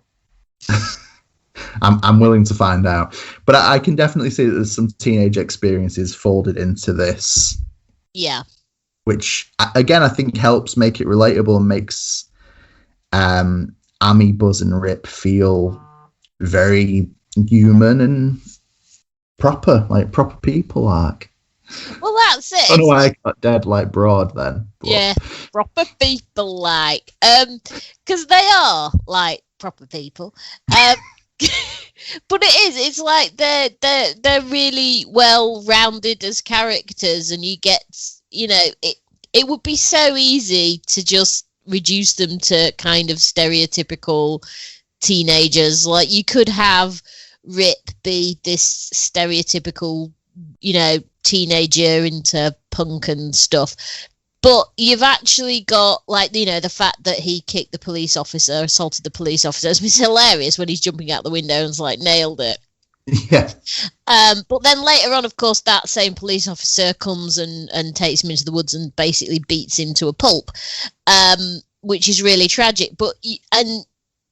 I'm willing to find out. But I can definitely see that there's some teenage experiences folded into this. Yeah. Which, again, I think helps make it relatable and makes Amy, Buzz, and Rip feel very human and proper people. Like, well, that's it. I don't know why I got dead like Broad then. But. Yeah, proper people, like, because they are like proper people. But it's like they're really well rounded as characters, and you get, it would be so easy to just reduce them to kind of stereotypical teenagers. Like, you could have Rip be this stereotypical, teenager into punk and stuff, but you've actually got, like, the fact that he kicked the police officer, assaulted the police officer. It's hilarious when he's jumping out the window and it's like, nailed it. Yeah. But then later on, of course, that same police officer comes and takes him into the woods and basically beats him to a pulp, which is really tragic. But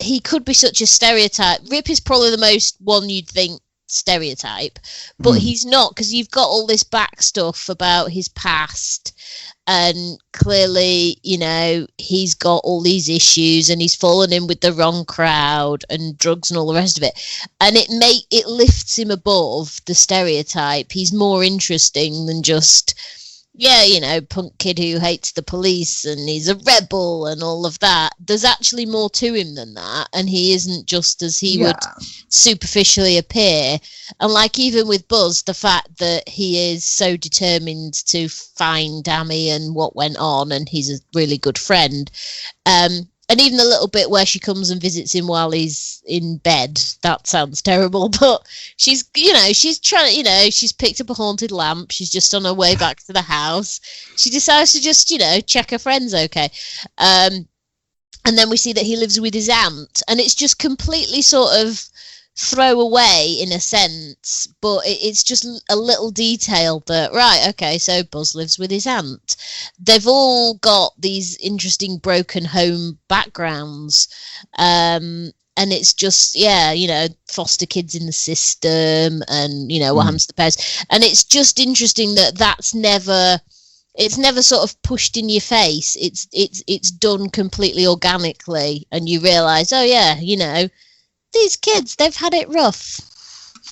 he could be such a stereotype. Rip is probably the most one you'd think stereotype, but he's not, because you've got all this back stuff about his past, and clearly, he's got all these issues, and he's fallen in with the wrong crowd and drugs and all the rest of it, and it lifts him above the stereotype. He's more interesting than just punk kid who hates the police and he's a rebel and all of that. There's actually more to him than that, and he isn't just as he would superficially appear. And like, even with Buzz, the fact that he is so determined to find Amy and what went on, and he's a really good friend, And even the little bit where she comes and visits him while he's in bed, that sounds terrible. But she's trying, she's picked up a haunted lamp. She's just on her way back to the house. She decides to just, check her friend's okay. And then we see that he lives with his aunt. And it's just completely sort of throw away in a sense, but it's just a little detail that, right, okay, so Buzz lives with his aunt. They've all got these interesting broken home backgrounds, and it's just, foster kids in the system, and what happens to the parents, and it's just interesting that it's never sort of pushed in your face. It's done completely organically, and you realise, oh yeah, these kids, they've had it rough.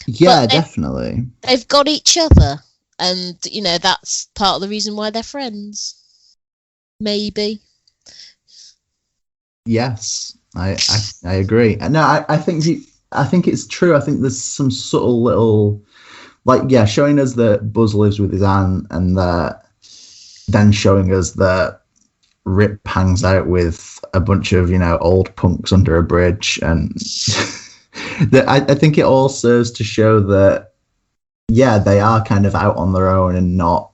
Yeah, definitely. They've got each other. And, that's part of the reason why they're friends. Maybe. Yes, I agree. No, I think it's true. I think there's some subtle little, showing us that Buzz lives with his aunt, and that then showing us that Rip hangs out with a bunch of old punks under a bridge, and I think it all serves to show that they are kind of out on their own and not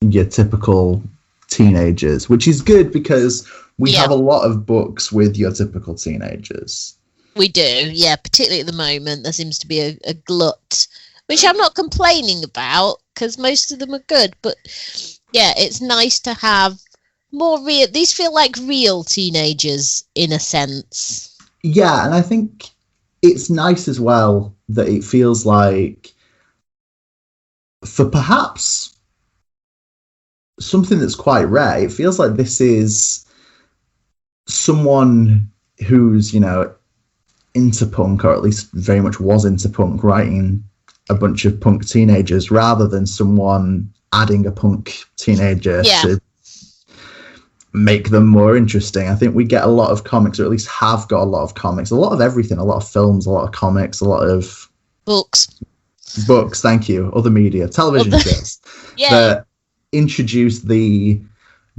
your typical teenagers, which is good because we have a lot of books with your typical teenagers. We do, particularly at the moment. There seems to be a glut, which I'm not complaining about because most of them are good, but it's nice to have more real. These feel like real teenagers in a sense. Yeah, and I think it's nice as well that it feels like, for perhaps something that's quite rare, it feels like this is someone who's into punk, or at least very much was into punk, writing a bunch of punk teenagers rather than someone adding a punk teenager to make them more interesting. I think we get a lot of comics, or at least have got a lot of comics, a lot of everything, a lot of films, a lot of comics, a lot of books, thank you, other media, television shows that introduce the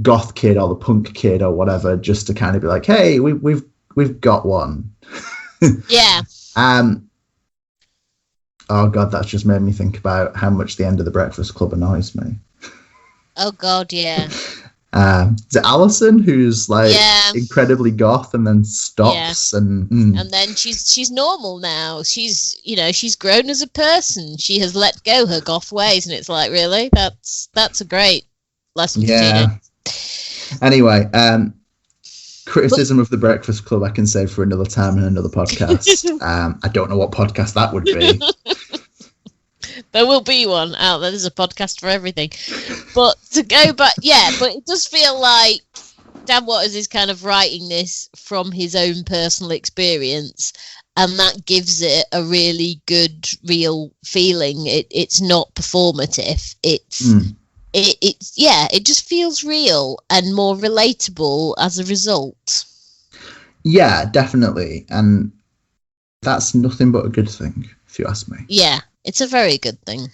goth kid or the punk kid or whatever, just to kind of be like, hey, we've got one. Oh god, that's just made me think about how much the end of The Breakfast Club annoys me. Oh god, yeah. Is it Alison who's incredibly goth and then stops and then she's normal now. She's grown as a person. She has let go her goth ways, and it's like, really, that's a great lesson for teenagers. Anyway, criticism of The Breakfast Club I can save for another time in another podcast. I don't know what podcast that would be. There will be one out there. There's a podcast for everything. But to go back, but it does feel like Dan Waters is kind of writing this from his own personal experience, and that gives it a really good, real feeling. It's not performative. It just feels real and more relatable as a result. Yeah, definitely. And that's nothing but a good thing, if you ask me. Yeah, it's a very good thing.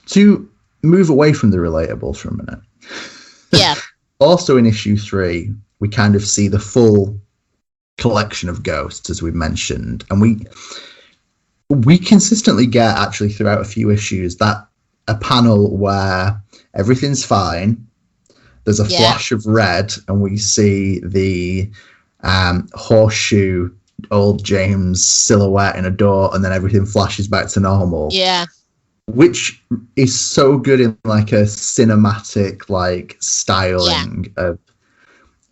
To move away from the relatable for a minute. Yeah. Also in issue 3, we kind of see the full collection of ghosts, as we mentioned. And we consistently get, actually, throughout a few issues, that a panel where everything's fine. There's a flash of red, and we see the horseshoe old James silhouette in a door, and then everything flashes back to normal. Yeah. Which is so good in like a cinematic styling of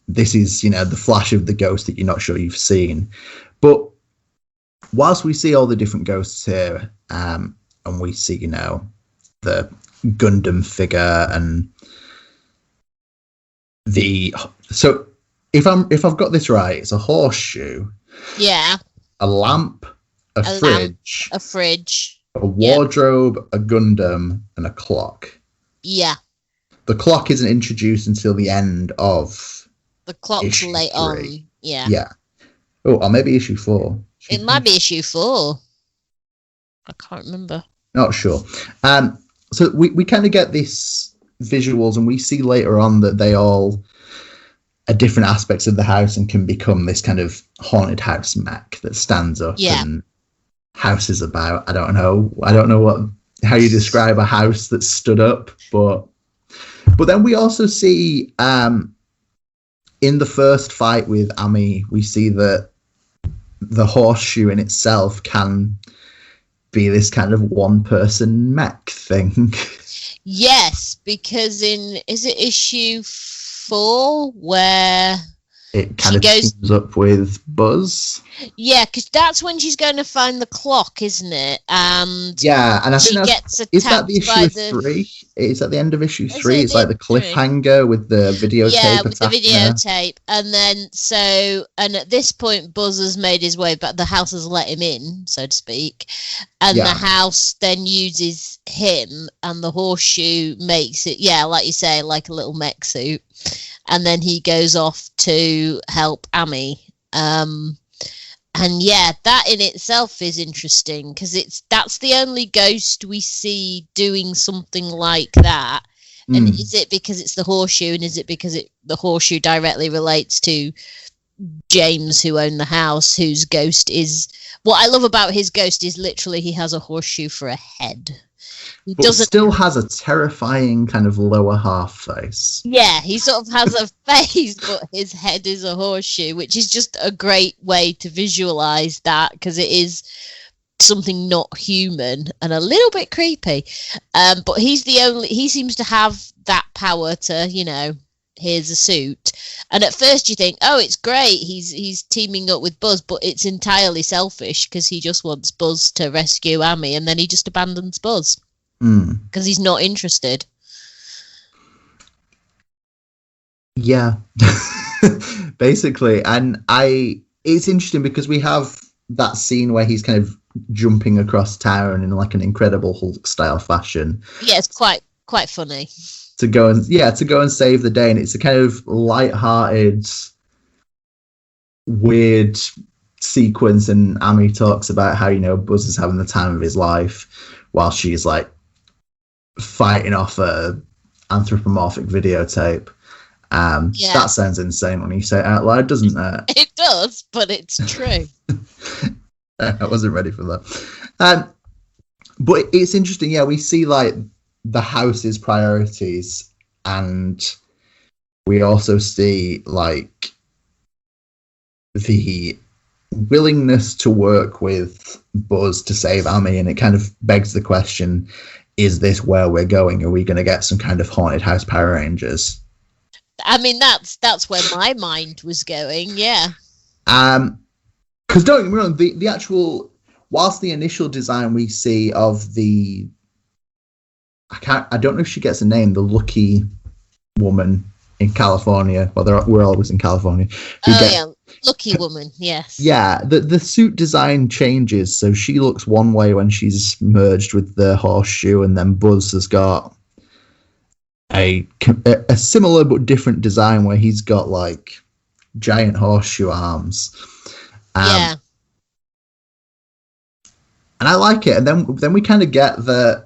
this is, the flash of the ghost that you're not sure you've seen. But whilst we see all the different ghosts here, and we see, the Gundam figure and so if I've got this right, it's a horseshoe, a lamp, a fridge, a wardrobe, a Gundam, and a clock. Yeah. The clock isn't introduced until the end of the clock's late 3. On. Yeah. Yeah. Oh, or maybe issue 4. It might be issue 4. I can't remember. Not sure. So we kind of get these visuals, and we see later on that they all different aspects of the house and can become this kind of haunted house mech that stands up and houses about. I don't know how you describe a house that stood up, but then we also see in the first fight with Ami, we see that the horseshoe in itself can be this kind of one-person mech thing. Yes, because is it issue 4 where it kind of teams up with Buzz? Yeah, because that's when she's going to find the clock, isn't it? And I think she gets attacked. Is that the issue 3? It's at the end of issue 3. It's like the cliffhanger with the videotape. Yeah, with the videotape. And then and at this point, Buzz has made his way back. The house has let him in, so to speak. And the house then uses him, and the horseshoe makes it, like you say, like a little mech suit. And then he goes off to help Ami. And that in itself is interesting because that's the only ghost we see doing something like that. And is it because it's the horseshoe, and is it because the horseshoe directly relates to James, who owned the house, whose ghost is... What I love about his ghost is literally he has a horseshoe for a head. He still has a terrifying kind of lower half face. Yeah, he sort of has a face, but his head is a horseshoe, which is just a great way to visualize that because it is something not human and a little bit creepy. But he seems to have that power to, here's a suit. And at first you think, oh, it's great, he's teaming up with Buzz, but it's entirely selfish because he just wants Buzz to rescue Ami, and then he just abandons Buzz because he's not interested. Yeah, basically. And it's interesting because we have that scene where he's kind of jumping across town in like an Incredible Hulk style fashion. Yeah, it's quite funny. To go and save the day, and it's a kind of light-hearted, weird sequence. And Ami talks about how Buzz is having the time of his life while she's like fighting off a anthropomorphic videotape. That sounds insane when you say it out loud, doesn't it? It does, but it's true. I wasn't ready for that. But it's interesting. Yeah, we see like the house's priorities, and we also see like the willingness to work with Buzz to save Ami, and it kind of begs the question, is this where we're going? Are we going to get some kind of haunted house Power Rangers? I mean, that's where my mind was going. Yeah. Because don't get me wrong, the actual, whilst the initial design we see of the, I don't know if she gets a name, the lucky woman in California. Well, we're always in California. Lucky woman, yes. Yeah, the suit design changes, so she looks one way when she's merged with the horseshoe, and then Buzz has got a similar but different design where he's got like giant horseshoe arms. Yeah. And I like it. And then we kind of get the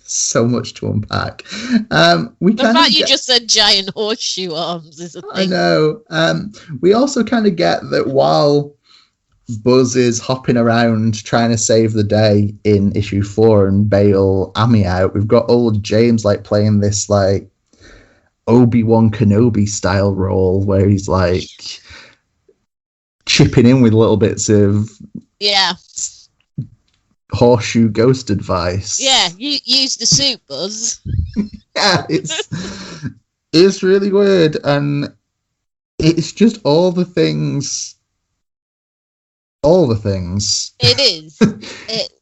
so much to unpack. The fact you just said giant horseshoe arms is a thing. I know. We also kind of get that while Buzz is hopping around trying to save the day in issue 4 and bail Ami out, we've got old James like playing this like Obi-Wan Kenobi style role where he's like chipping in with little bits of horseshoe ghost advice. Yeah, you use the suit, Buzz. Yeah, it's really weird, and it's just all the things. It is. It's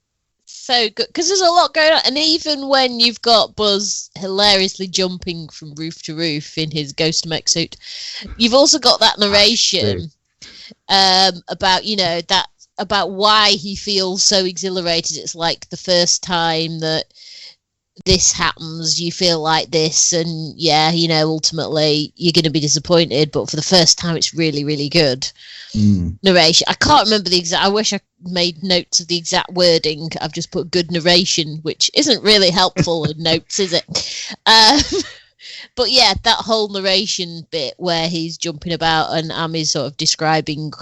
so good because there's a lot going on, and even when you've got Buzz hilariously jumping from roof to roof in his ghost mech suit, you've also got that narration about why he feels so exhilarated. It's like the first time that this happens, you feel like this, and ultimately you're going to be disappointed, but for the first time it's really, really good. Narration. I can't remember the exact, I wish I made notes of the exact wording. I've just put good narration, which isn't really helpful in notes, is it? But yeah, that whole narration bit where he's jumping about and Ami's sort of describing,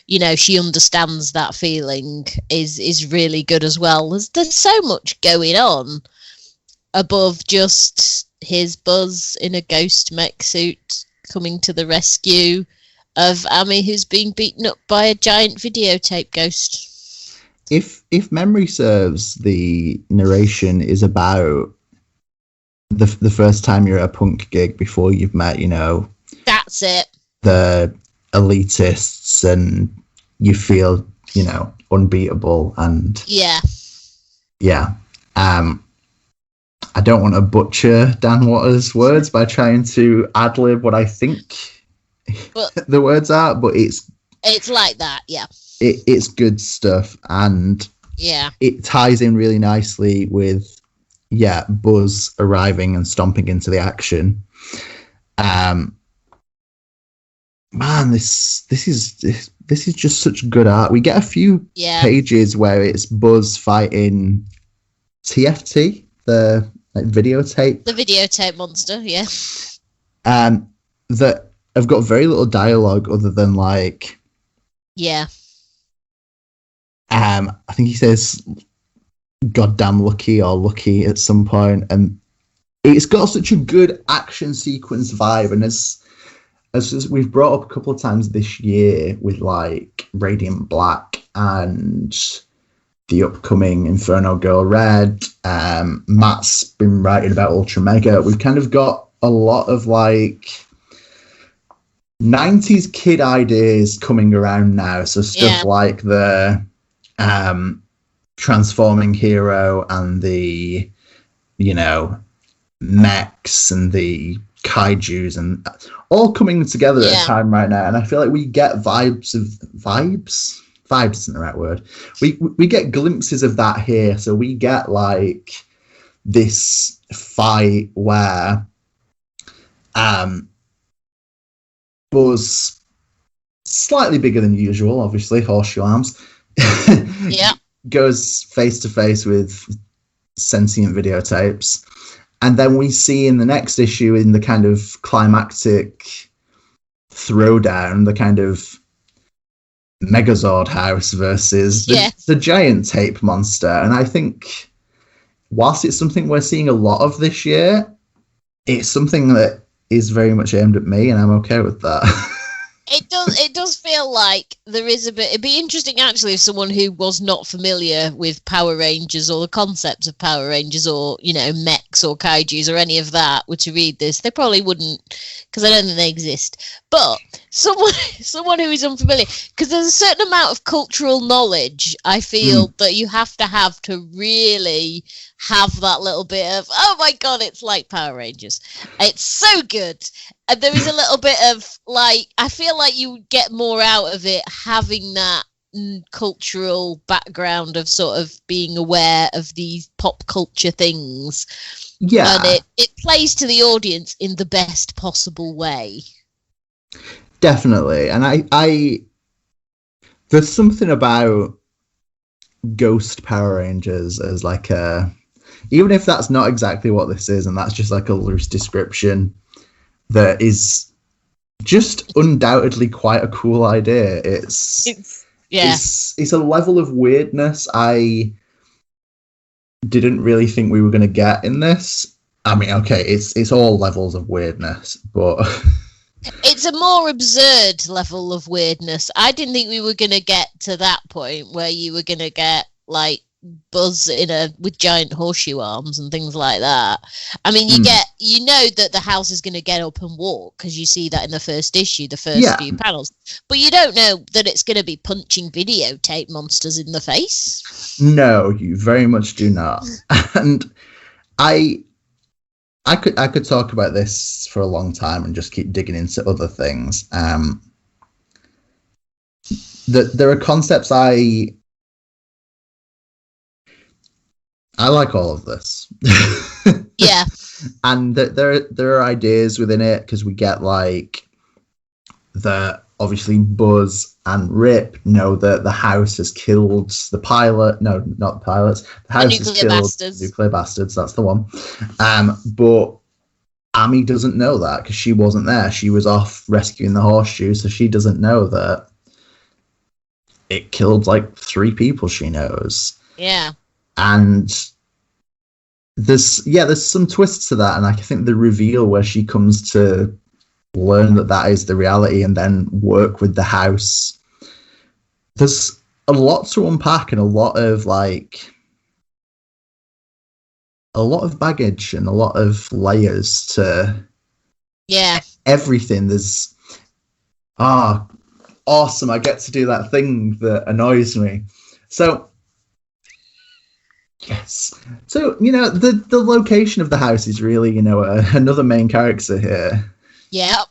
you know, she understands that feeling is really good as well. There's so much going on above just his Buzz in a ghost mech suit coming to the rescue of Ami, who's being beaten up by a giant videotape ghost. If memory serves, the narration is about the first time you're at a punk gig before you've met, you know, that's it, the elitists, and you feel, you know, unbeatable, and yeah. I don't want to butcher Dan Waters' words by trying to ad-lib what I think the words are, but it's like that, yeah. It's good stuff, and yeah, it ties in really nicely with Buzz arriving and stomping into the action. Man, this is just such good art. We get a few pages where it's Buzz fighting TFT, the videotape monster, that have got very little dialogue other than like, I think he says goddamn lucky or lucky at some point, and it's got such a good action sequence vibe. And as we've brought up a couple of times this year with like Radiant Black and the upcoming Inferno Girl Red, Matt's been writing about Ultra Mega. We've kind of got a lot of like 90s kid ideas coming around now. So stuff like the transforming hero and the, you know, mechs and the kaijus and all coming together at a time right now. And I feel like we get vibes isn't the right word. We get glimpses of that here. So we get like this fight where Buzz, slightly bigger than usual, obviously, horseshoe arms, goes face to face with sentient videotapes. And then we see in the next issue, in the kind of climactic throwdown, the kind of Megazord house versus the giant tape monster. And I think whilst it's something we're seeing a lot of this year, it's something that is very much aimed at me, and I'm okay with that. It does feel like there is a bit. It'd be interesting actually if someone who was not familiar with Power Rangers or the concepts of Power Rangers or, you know, mechs or kaijus or any of that were to read this. They probably wouldn't, because I don't think they exist. But someone who is unfamiliar, because there's a certain amount of cultural knowledge I feel that you have to really have that little bit of, oh my god, it's like Power Rangers. It's so good. And there is a little bit of, like, I feel like you get more out of it having that cultural background of sort of being aware of these pop culture things. Yeah. And it plays to the audience in the best possible way. Definitely. And I there's something about Ghost Power Rangers as like a, even if that's not exactly what this is, and that's just like a loose description, that is just undoubtedly quite a cool idea. It's a level of weirdness I didn't really think we were going to get in this. I mean, okay, it's all levels of weirdness, but it's a more absurd level of weirdness. I didn't think we were going to get to that point where you were going to get like Buzz with giant horseshoe arms and things like that. I mean, you know that the house is going to get up and walk because you see that in the first issue, the first few panels. But you don't know that it's going to be punching videotape monsters in the face. No, you very much do not. And I could talk about this for a long time and just keep digging into other things. There are concepts I like all of this. Yeah. And there are ideas within it, because we get like obviously Buzz and Rip know that the house has killed the pilot. No, not the pilots. The house has killed the nuclear bastards. That's the one. But Amy doesn't know that because she wasn't there. She was off rescuing the horseshoe, so she doesn't know that it killed like 3 people she knows. Yeah. And there's some twists to that, and I think the reveal where she comes to learn that is the reality and then work with the house. There's a lot to unpack and a lot of baggage and a lot of layers to everything. There's awesome. I get to do that thing that annoys me. So yes. So, the location of the house is really, another main character here. Yeah.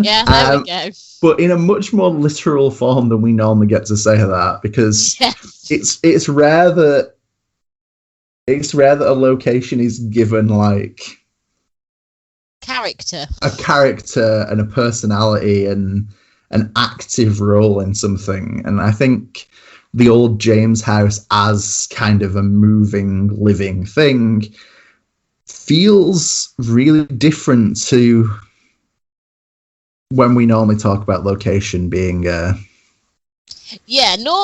Yeah, there we go. But in a much more literal form than we normally get to say that, because it's rare that a location is given like a character and a personality and an active role in something. And I think the old James house as kind of a moving, living thing feels really different to when we normally talk about location being normally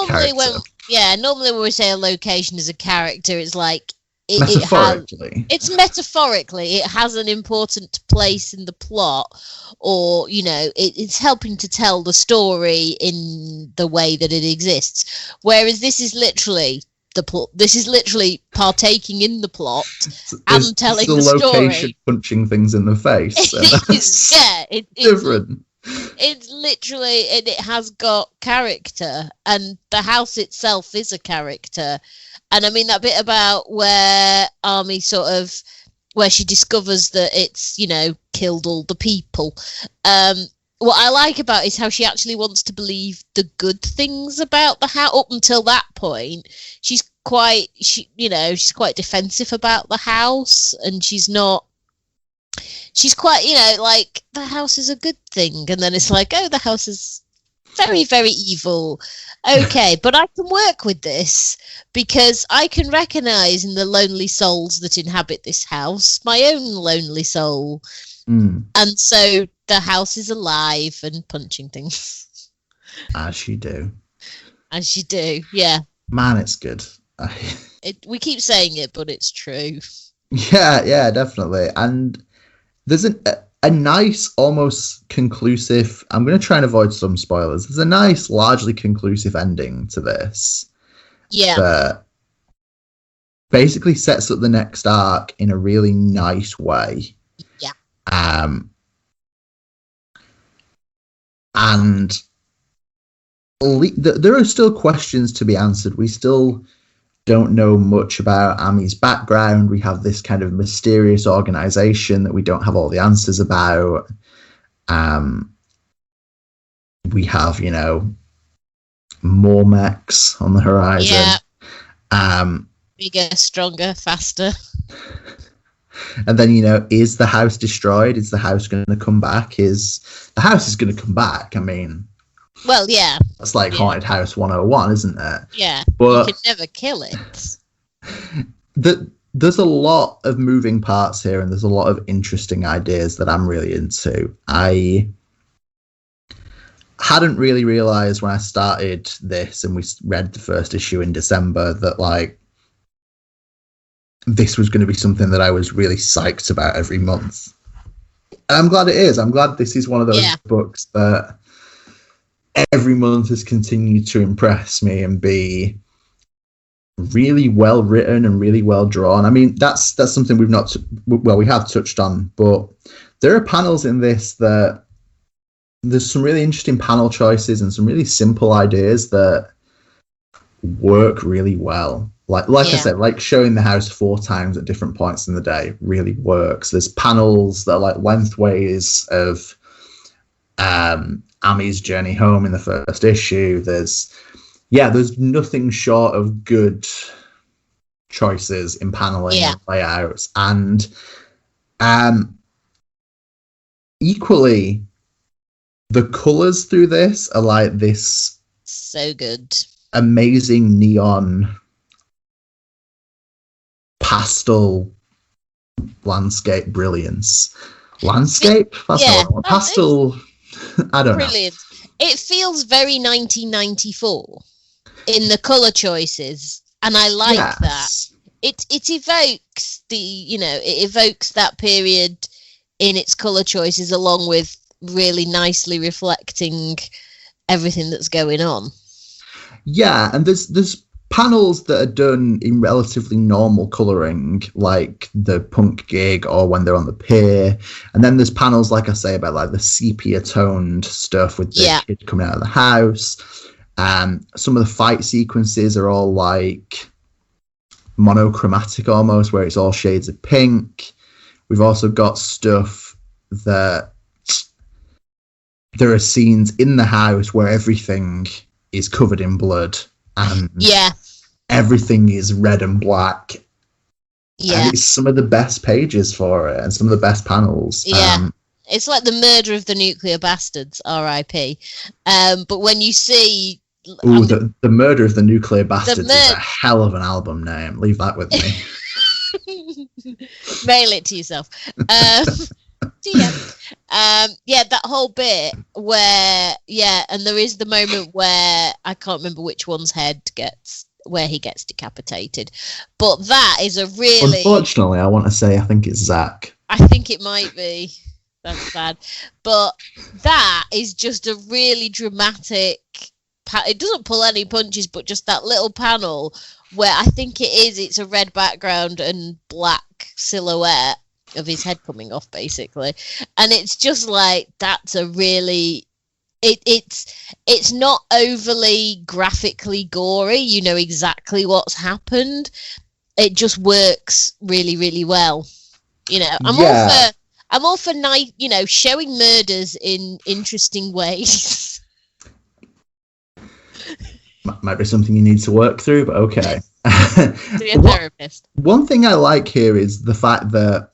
character. Normally when we say a location is a character, it's like metaphorically. It's metaphorically. It has an important place in the plot, or it's helping to tell the story in the way that it exists. Whereas this is literally the plot. This is literally partaking in the plot and telling the location story. Punching things in the face. It's different. It's literally, and it has got character, and the house itself is a character. And I mean that bit about where Amy where she discovers that it's, killed all the people. What I like about it is how she actually wants to believe the good things about the house. Up until that point, she's quite defensive about the house, and she's quite, like, the house is a good thing. And then it's like, oh, the house is very, very evil. Okay, but I can work with this because I can recognize in the lonely souls that inhabit this house my own lonely soul. And so the house is alive and punching things. As you do. Yeah. Man, it's good. We keep saying it, but it's true. Yeah, definitely. And there's a nice, almost conclusive... I'm going to try and avoid some spoilers. There's a nice, largely conclusive ending to this. Yeah. That basically sets up the next arc in a really nice way. Yeah. And there are still questions to be answered. We still don't know much about Amy's background. We have this kind of mysterious organization that we don't have all the answers about. We have, more mechs on the horizon. Yeah. Bigger, stronger, faster. And then, is the house destroyed? Is the house going to come back? The house is going to come back. I mean... Well, yeah. That's like Haunted House 101, isn't it? Yeah, but you can never kill it. There's a lot of moving parts here, and there's a lot of interesting ideas that I'm really into. I hadn't really realised when I started this, and we read the first issue in December, that, like, this was going to be something that I was really psyched about every month. And I'm glad it is. I'm glad this is one of those books that every month has continued to impress me and be really well written and really well drawn. I mean, that's something we have touched on, but there are panels in this that there's some really interesting panel choices and some really simple ideas that work really well. Like I said, like showing the house 4 times at different points in the day really works. There's panels that are like lengthways of Amy's journey home in the first issue. There's nothing short of good choices in paneling and layouts. And equally, the colours through this are like this so good, amazing neon pastel landscape brilliance. landscape. That's Yeah, not what I want. Pastel. I don't know. Brilliant. It feels very 1994 in the colour choices, and I like that. It evokes it evokes that period in its colour choices, along with really nicely reflecting everything that's going on. Yeah, and there's panels that are done in relatively normal colouring, like the punk gig or when they're on the pier, and then there's panels, like I say, about like the sepia toned stuff with the kid coming out of the house. Some of the fight sequences are all like monochromatic almost, where it's all shades of pink. We've also got stuff that there are scenes in the house where everything is covered in blood and everything is red and black. Yeah, and it's some of the best pages for it and some of the best panels. Yeah, it's like the murder of the nuclear bastards, R.I.P. But when you see the murder of the nuclear bastards is a hell of an album name. Leave that with me. Mail it to yourself. That whole bit where and there is the moment where I can't remember which one's head gets decapitated, but that is a really, unfortunately, I want to say I think it's Zach. I think it might be. That's bad, but that is just a really dramatic. It doesn't pull any punches, but just that little panel where I think it's a red background and black silhouette of his head coming off, basically, and it's just like that's a really it's not overly graphically gory. You know exactly what's happened. It just works really, really well. I'm all for night, showing murders in interesting ways. Might be something you need to work through, but okay. To be a therapist. One thing I like here is the fact that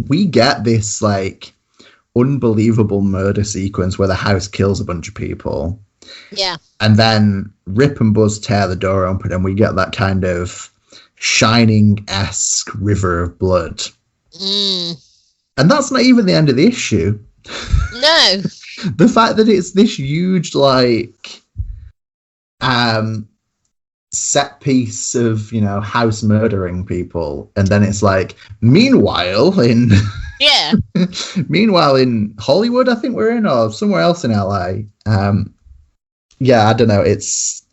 we get this like unbelievable murder sequence where the house kills a bunch of people. Yeah. And then Rip and Buzz tear the door open and we get that kind of Shining-esque river of blood. And that's not even the end of the issue. No. The fact that it's this huge like set piece of house murdering people, and then it's like meanwhile in Hollywood, I think we're in, or somewhere else in LA. I don't know, it's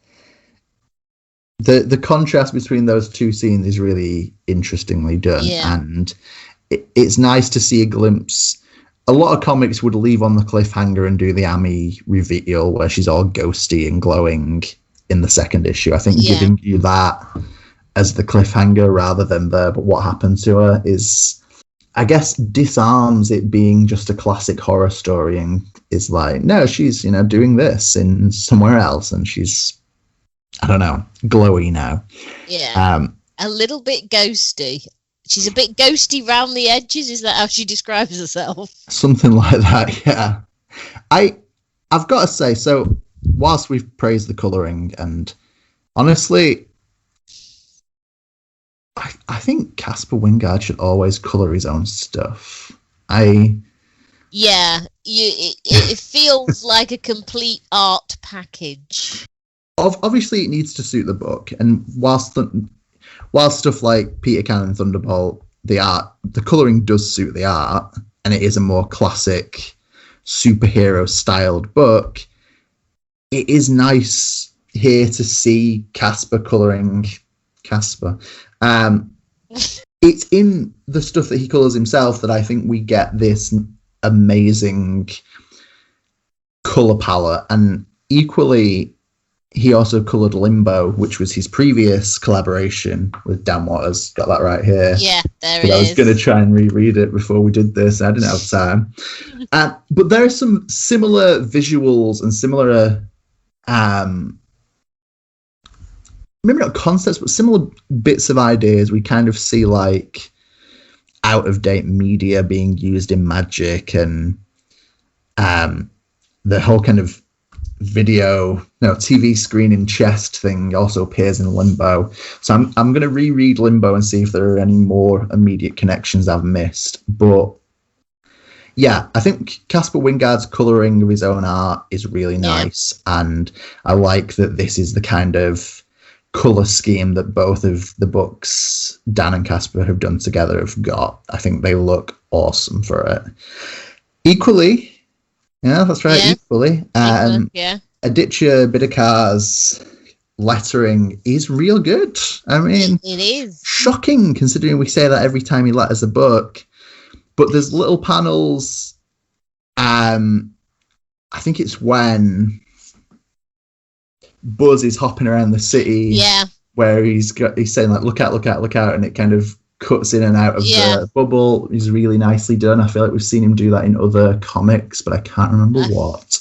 the contrast between those two scenes is really interestingly done, and it's nice to see a glimpse. A lot of comics would leave on the cliffhanger and do the Amy reveal where she's all ghosty and glowing in the second issue. I think giving you that as the cliffhanger rather than but what happened to her is, I guess, disarms it being just a classic horror story and is like, no, she's, doing this in somewhere else and she's, I don't know, glowy now. Yeah. A little bit ghosty. She's a bit ghosty round the edges. Is that how she describes herself? Something like that, yeah. I've got to say, so whilst we've praised the colouring, and honestly, I think Caspar Wijngaard should always colour his own stuff. It feels like a complete art package. Obviously, it needs to suit the book, and whilst stuff like Peter Cannon Thunderbolt, the colouring does suit the art, and it is a more classic superhero styled book. It is nice here to see Caspar colouring Caspar. It's in the stuff that he colours himself that I think we get this amazing colour palette, and equally he also coloured Limbo, which was his previous collaboration with Dan Waters. Got that right here. Yeah, there it is. I was going to try and reread it before we did this. I didn't have time. But there are some similar visuals and similar, maybe not concepts, but similar bits of ideas. We kind of see like out-of-date media being used in Magic, and the whole kind of TV screen in chest thing also appears in Limbo. So I'm going to reread Limbo and see if there are any more immediate connections I've missed. But Yeah, I think Caspar Wijngaard's colouring of his own art is really nice, and I like that this is the kind of colour scheme that both of the books Dan and Caspar have done together have got. I think they look awesome for it. Equally, yeah, that's right, equally. Aditya Bidikar's lettering is real good. I mean, it is shocking considering we say that every time he letters a book. But there's little panels. I think it's when Buzz is hopping around the city. Yeah. Where he's saying like, look out, and it kind of cuts in and out of the bubble. Is really nicely done. I feel like we've seen him do that in other comics, but I can't remember what.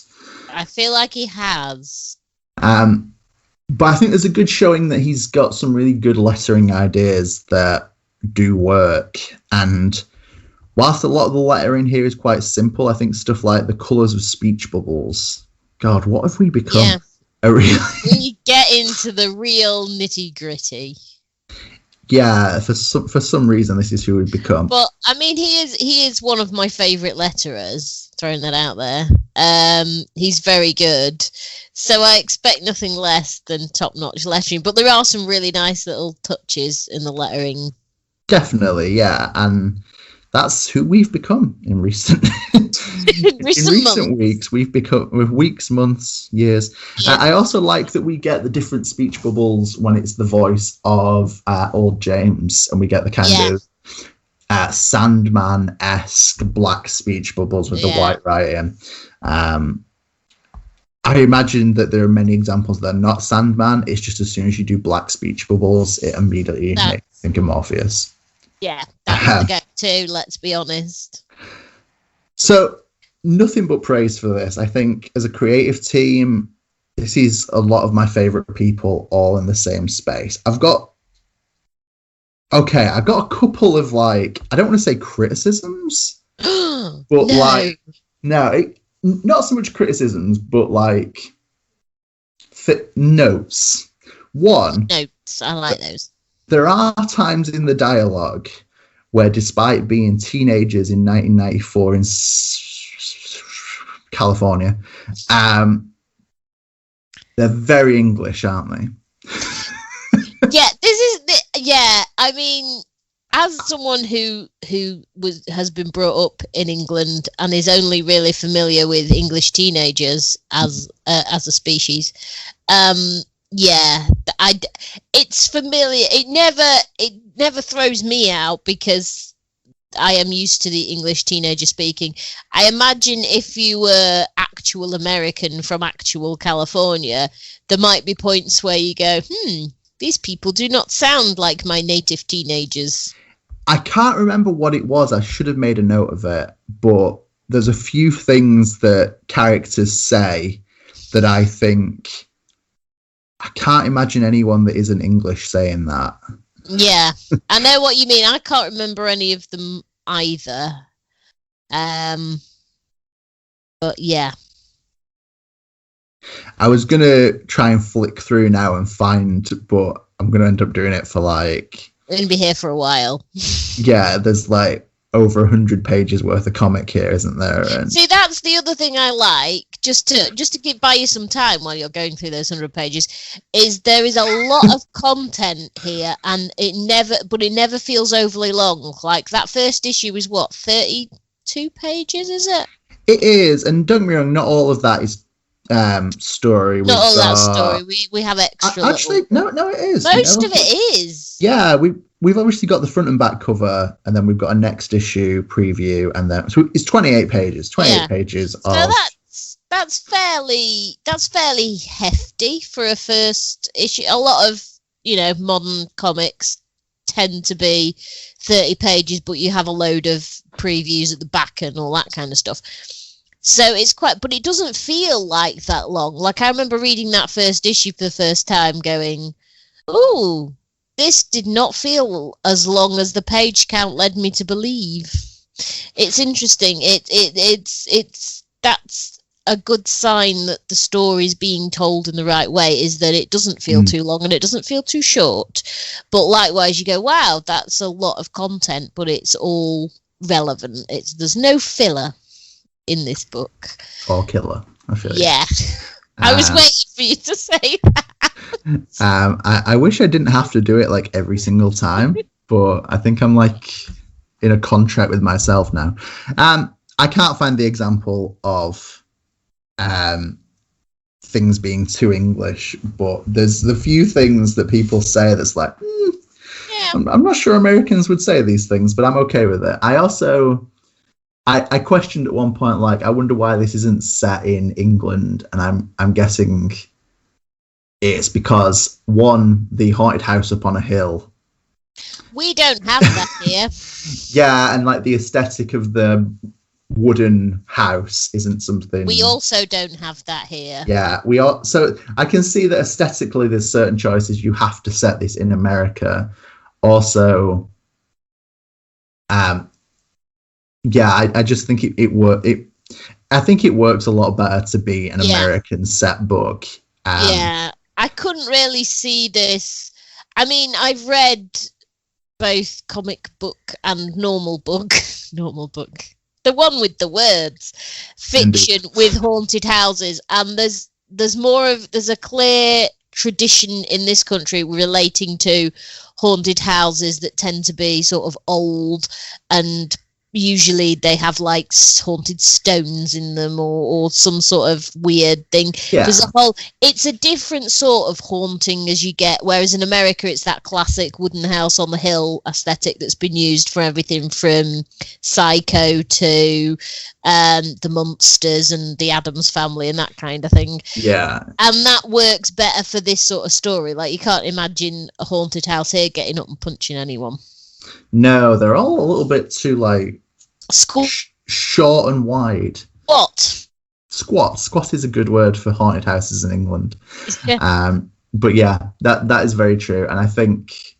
I feel like he has. But I think there's a good showing that he's got some really good lettering ideas that do work. And whilst a lot of the lettering here is quite simple, I think stuff like the colours of speech bubbles. God, what have we become? Yeah. We get into the real nitty gritty. Yeah, for some reason, this is who we've become. But I mean, he is one of my favourite letterers. Throwing that out there. He's very good, so I expect nothing less than top-notch lettering. But there are some really nice little touches in the lettering. Definitely, yeah, and that's who we've become in recent weeks. We've become, with weeks, months, years. Yeah. I also like that we get the different speech bubbles when it's the voice of old James, and we get the kind of Sandman-esque black speech bubbles with the white writing. I imagine that there are many examples that are not Sandman. It's just as soon as you do black speech bubbles, it immediately makes you think of Morpheus. Yeah, that's the go-to, let's be honest. So, nothing but praise for this. I think as a creative team, this is a lot of my favourite people all in the same space. I've got a couple of, like, I don't want to say criticisms, but not so much criticisms, but like notes. Notes, I like those. There are times in the dialogue where, despite being teenagers in 1994 in California, they're very English, aren't they? I mean, as someone who has been brought up in England and is only really familiar with English teenagers as a species, it's familiar. It never throws me out because I am used to the English teenager speaking. I imagine if you were actual American from actual California, there might be points where you go, these people do not sound like my native teenagers. I can't remember what it was. I should have made a note of it, but there's a few things that characters say that I think I can't imagine anyone that isn't English saying that. Yeah, I know what you mean. I can't remember any of them either. But yeah. I was going to try and flick through now and find, but I'm going to end up doing it for like... We're going to be here for a while. Yeah, there's like over 100 pages worth of comic here, isn't there? And... See, that's the other thing I like, just to buy you some time while you're going through those 100 pages, is there is a lot of content here, and it never feels overly long. Like that first issue is what, 32 pages, is it? It is, and don't get me wrong, not all of that is story. Not all that story. We have extra. Actually, no, it is. Most of it is. Yeah, we've obviously got the front and back cover, and then we've got a next issue preview, and then so it's 28 pages. 28 pages. So that's fairly hefty for a first issue. A lot of modern comics tend to be 30 pages, but you have a load of previews at the back and all that kind of stuff. So it's but it doesn't feel like that long. Like I remember reading that first issue for the first time going, ooh, this did not feel as long as the page count led me to believe. It's interesting. That's a good sign that the story's being told in the right way, is that it doesn't feel too long and it doesn't feel too short. But likewise, you go, wow, that's a lot of content, but it's all relevant. There's no filler. in this book. Or killer, I feel. Yeah. I was waiting for you to say that. I wish I didn't have to do it like every single time, but I think I'm like in a contract with myself now. I can't find the example of things being too English, but there's the few things that people say that's like, I'm not sure Americans would say these things, but I'm okay with it. I also, I questioned at one point, like, I wonder why this isn't set in England, and I'm guessing it's because, one, the haunted house up on a hill. We don't have that here. Yeah, and like the aesthetic of the wooden house isn't something. We also don't have that here. Yeah, so I can see that aesthetically there's certain choices you have to set this in America. Also, I just think I think it works a lot better to be an American set book. I couldn't really see this. I mean, I've read both comic book and normal book. The one with the words, fiction with haunted houses, and there's a clear tradition in this country relating to haunted houses that tend to be sort of old, and usually they have like haunted stones in them or some sort of weird thing. It's a different sort of haunting as you get, whereas in America it's that classic wooden house on the hill aesthetic that's been used for everything from Psycho to the Munsters and the Addams Family and that kind of thing. Yeah. And that works better for this sort of story. Like, you can't imagine a haunted house here getting up and punching anyone. No, they're all a little bit too like short and wide. Squat is a good word for haunted houses in England. Yeah. But yeah, that is very true, and I think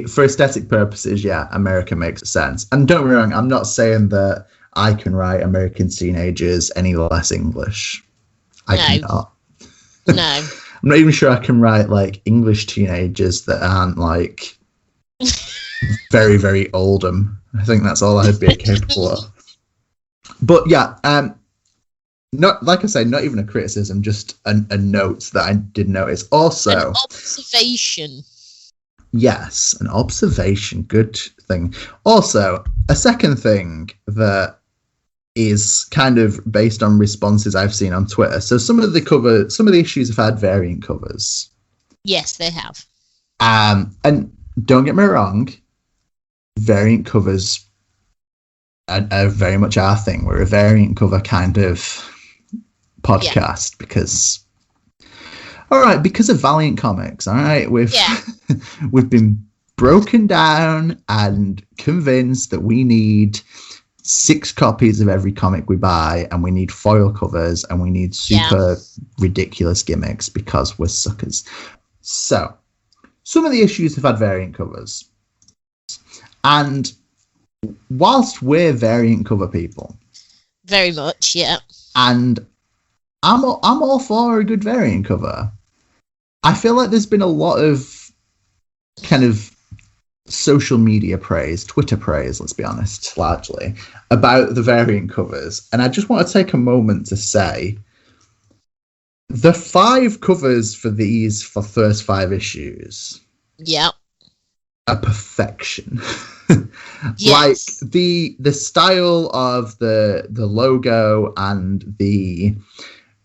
for aesthetic purposes, America makes sense. And don't get me wrong, I'm not saying that I can write American teenagers any less English. I cannot. No. I'm not even sure I can write like English teenagers that aren't like very, very oldham. I think that's all I'd be capable of. But yeah, not like I say, not even a criticism, just a note that I did notice. Also, an observation. Yes, an observation. Good thing. Also, a second thing that is kind of based on responses I've seen on Twitter. So some of the issues have had variant covers. Yes, they have. And don't get me wrong, variant covers are very much our thing. We're a variant cover kind of podcast because of Valiant Comics. All right, we've been broken down and convinced that we need 6 copies of every comic we buy, and we need foil covers, and we need super ridiculous gimmicks because we're suckers. So some of the issues have had variant covers. And whilst we're variant cover people, very much, yeah, and I'm all for a good variant cover, I feel like there's been a lot of kind of social media praise, Twitter praise, let's be honest, largely, about the variant covers. And I just want to take a moment to say the 5 covers for these first 5 issues. Yeah. A perfection. Yes. Like the style of the logo and the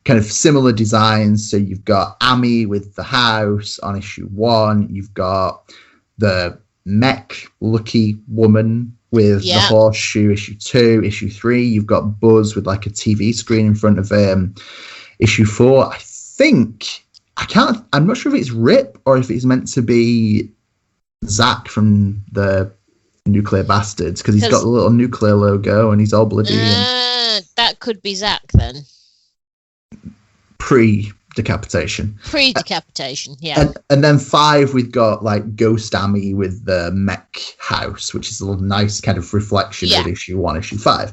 kind of similar designs. So you've got Amy with the house on issue 1. You've got the mech lucky woman with the horseshoe, issue 2. Issue 3, you've got Buzz with like a TV screen in front of him. Issue 4, I'm not sure if it's Rip or if it's meant to be Zach from the Nuclear Bastards, because he's got the little nuclear logo and he's all bloody. That could be Zach then. Pre-decapitation, yeah. And then 5, we've got like Ghost Amy with the mech house, which is a little nice kind of reflection of issue 1, issue 5.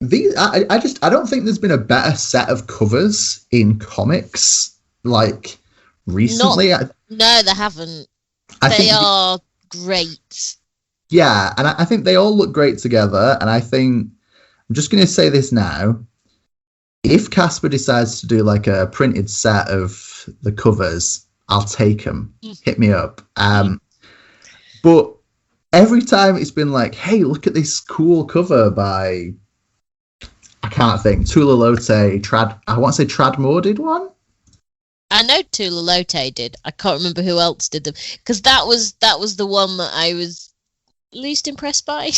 These, I don't think there's been a better set of covers in comics like recently. No, they haven't. They are great. Yeah, and I think they all look great together. And I think I'm just going to say this now. If Caspar decides to do like a printed set of the covers, I'll take them. Hit me up. But every time it's been like, hey, look at this cool cover by, I can't think, Tula Lote, I want to say Tradmore did one. I know Tula Lote did. I can't remember who else did them, because that was the one that I was least impressed by.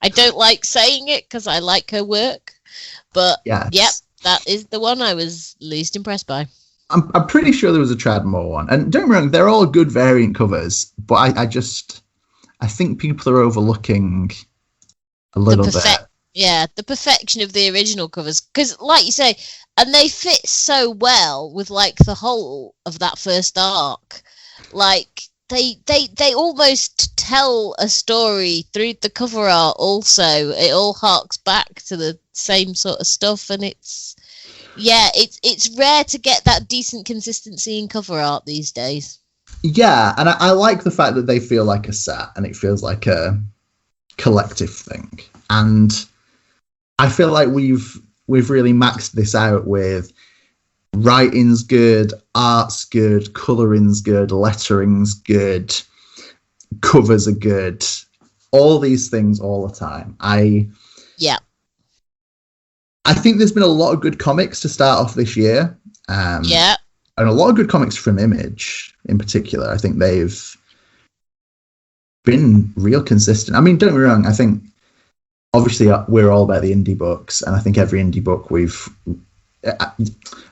I don't like saying it because I like her work, but yes. Yep, that is the one I was least impressed by. I'm pretty sure there was a Tradmore one, and don't get me wrong, they're all good variant covers, but I think people are overlooking a little bit. Yeah, the perfection of the original covers, because like you say, and they fit so well with like the whole of that first arc, like. They almost tell a story through the cover art also. It all harks back to the same sort of stuff, and it's rare to get that decent consistency in cover art these days. Yeah, and I like the fact that they feel like a set, and it feels like a collective thing. And I feel like we've really maxed this out with writing's good, art's good, colouring's good, lettering's good, covers are good, all these things all the time. I think there's been a lot of good comics to start off this year. And a lot of good comics from Image in particular. I think they've been real consistent. I mean, don't get me wrong, I think obviously we're all about the indie books, and I think every indie book I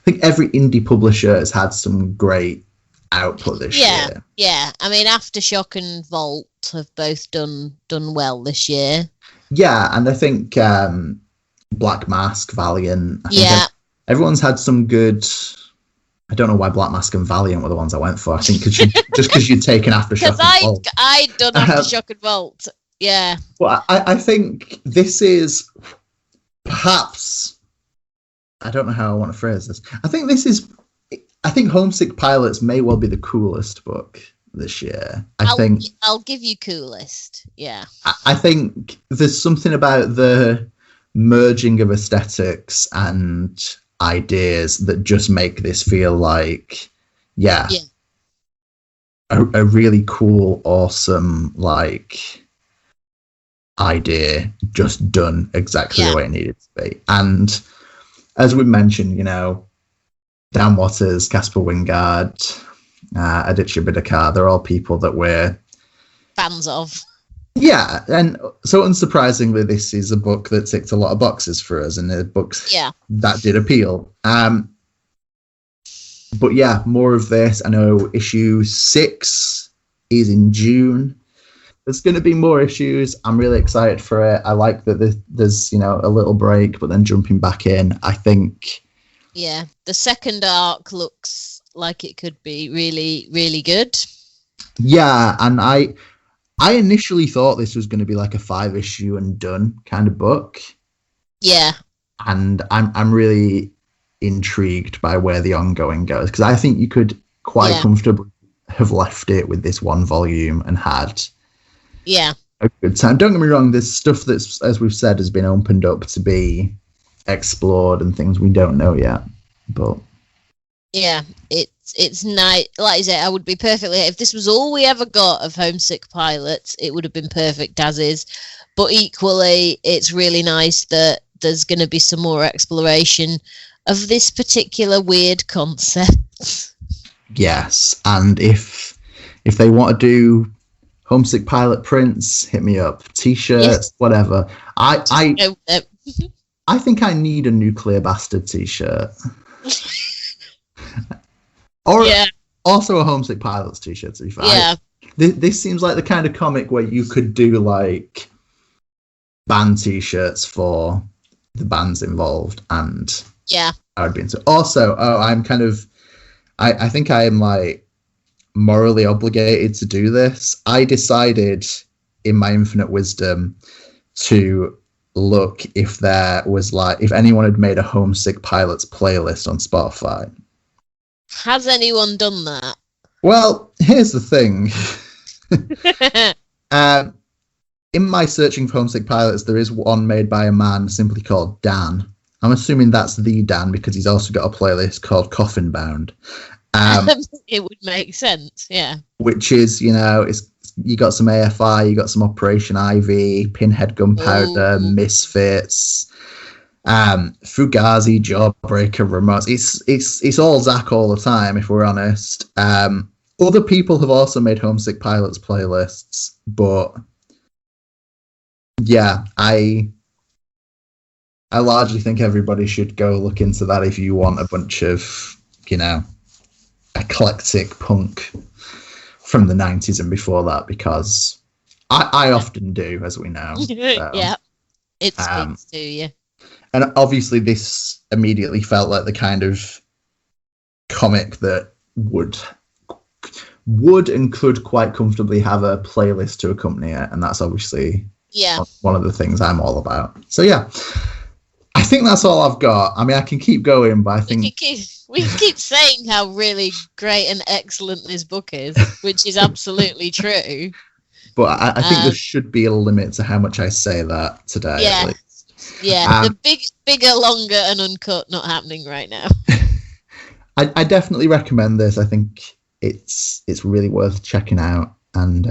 think every indie publisher has had some great output this year. Yeah. I mean, Aftershock and Vault have both done well this year. Yeah, and I think Black Mask, Valiant. I think everyone's had some good. I don't know why Black Mask and Valiant were the ones I went for. I think because you'd taken Aftershock. Because I'd done Aftershock and Vault. Yeah. Well, I think this is perhaps. I don't know how I want to phrase this. I think Homesick Pilots may well be the coolest book this year. I'll give you coolest. Yeah. I think there's something about the merging of aesthetics and ideas that just make this feel like, a really cool, awesome, like idea just done exactly the way it needed to be. And as we mentioned, Dan Waters, Caspar Wijngaard, Aditya Bidikar, they're all people that we're fans of. Yeah, and so unsurprisingly, this is a book that ticked a lot of boxes for us, and the books that did appeal. But yeah, more of this. I know issue 6 is in June. There's going to be more issues. I'm really excited for it. I like that there's a little break, but then jumping back in. I think. Yeah, the second arc looks like it could be really, really good. Yeah, and I initially thought this was going to be like a 5-issue and done kind of book. Yeah, and I'm really intrigued by where the ongoing goes, because I think you could quite comfortably have left it with this one volume and had. Yeah. A good time. Don't get me wrong, there's stuff that's, as we've said, has been opened up to be explored and things we don't know yet. But yeah, it's nice. Like I said, I would be perfectly, if this was all we ever got of Homesick Pilots, it would have been perfect as is. But equally, it's really nice that there's going to be some more exploration of this particular weird concept. Yes, and if they want to do Homesick Pilot prints, hit me up. T-shirts, whatever. I think I need a Nuclear Bastard T-shirt. Or also a Homesick Pilots T-shirt, to be fair. Yeah. This seems like the kind of comic where you could do like band T-shirts for the bands involved, and I would be into. Also, I'm kind of, I think I am like morally obligated to do this. I decided, in my infinite wisdom, to look if there was if anyone had made a Homesick Pilots playlist on Spotify. Has anyone done that? Well, here's the thing. in my searching for homesick pilots, there is one made by a man simply called Dan. I'm assuming that's the Dan because he's also got a playlist called Coffin Bound. It would make sense, yeah. Which is, you got some AFI, you got some Operation Ivy, Pinhead Gunpowder, Misfits, Fugazi, Jawbreaker, Remote. It's all Zach all the time, if we're honest. Other people have also made Homesick Pilots playlists, but yeah, I largely think everybody should go look into that if you want a bunch of, eclectic punk from the 90s and before that, because I often do, as we know. So, yeah, it speaks to you. And obviously this immediately felt like the kind of comic that would and could quite comfortably have a playlist to accompany it, and that's obviously one of the things I'm all about. So yeah, I think that's all I've got. I mean, I can keep going, but I think we can keep saying how really great and excellent this book is, which is absolutely true. But I think there should be a limit to how much I say that today. Yeah, at least. Yeah. The bigger, longer, and uncut not happening right now. I definitely recommend this. I think it's really worth checking out. And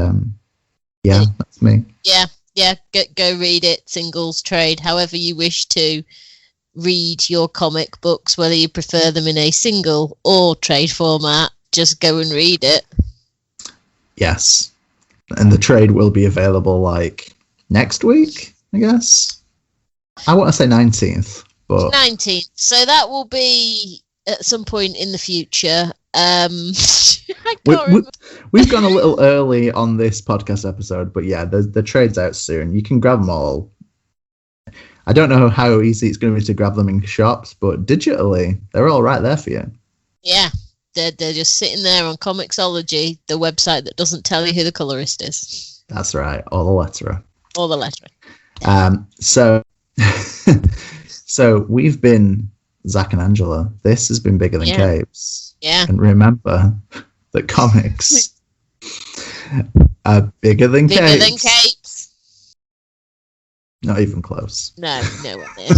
that's me. Yeah. Go read it. Singles, trade, however you wish to read your comic books, whether you prefer them in a single or trade format. Just go and read it. Yes. And the trade will be available next week, I guess. I want to say 19th, but 19th. So that will be at some point in the future. I can't remember. We've gone a little early on this podcast episode, but yeah, the trade's out soon. You can grab them all. I don't know how easy it's going to be to grab them in shops, but digitally, they're all right there for you. Yeah, they're just sitting there on Comixology, the website that doesn't tell you who the colorist is. That's right, or the letterer. Or the lettering. So we've been Zach and Angela. This has been Bigger Than Capes. Yeah. And remember that comics are bigger than capes. Bigger than capes. Not even close. No, nowhere near.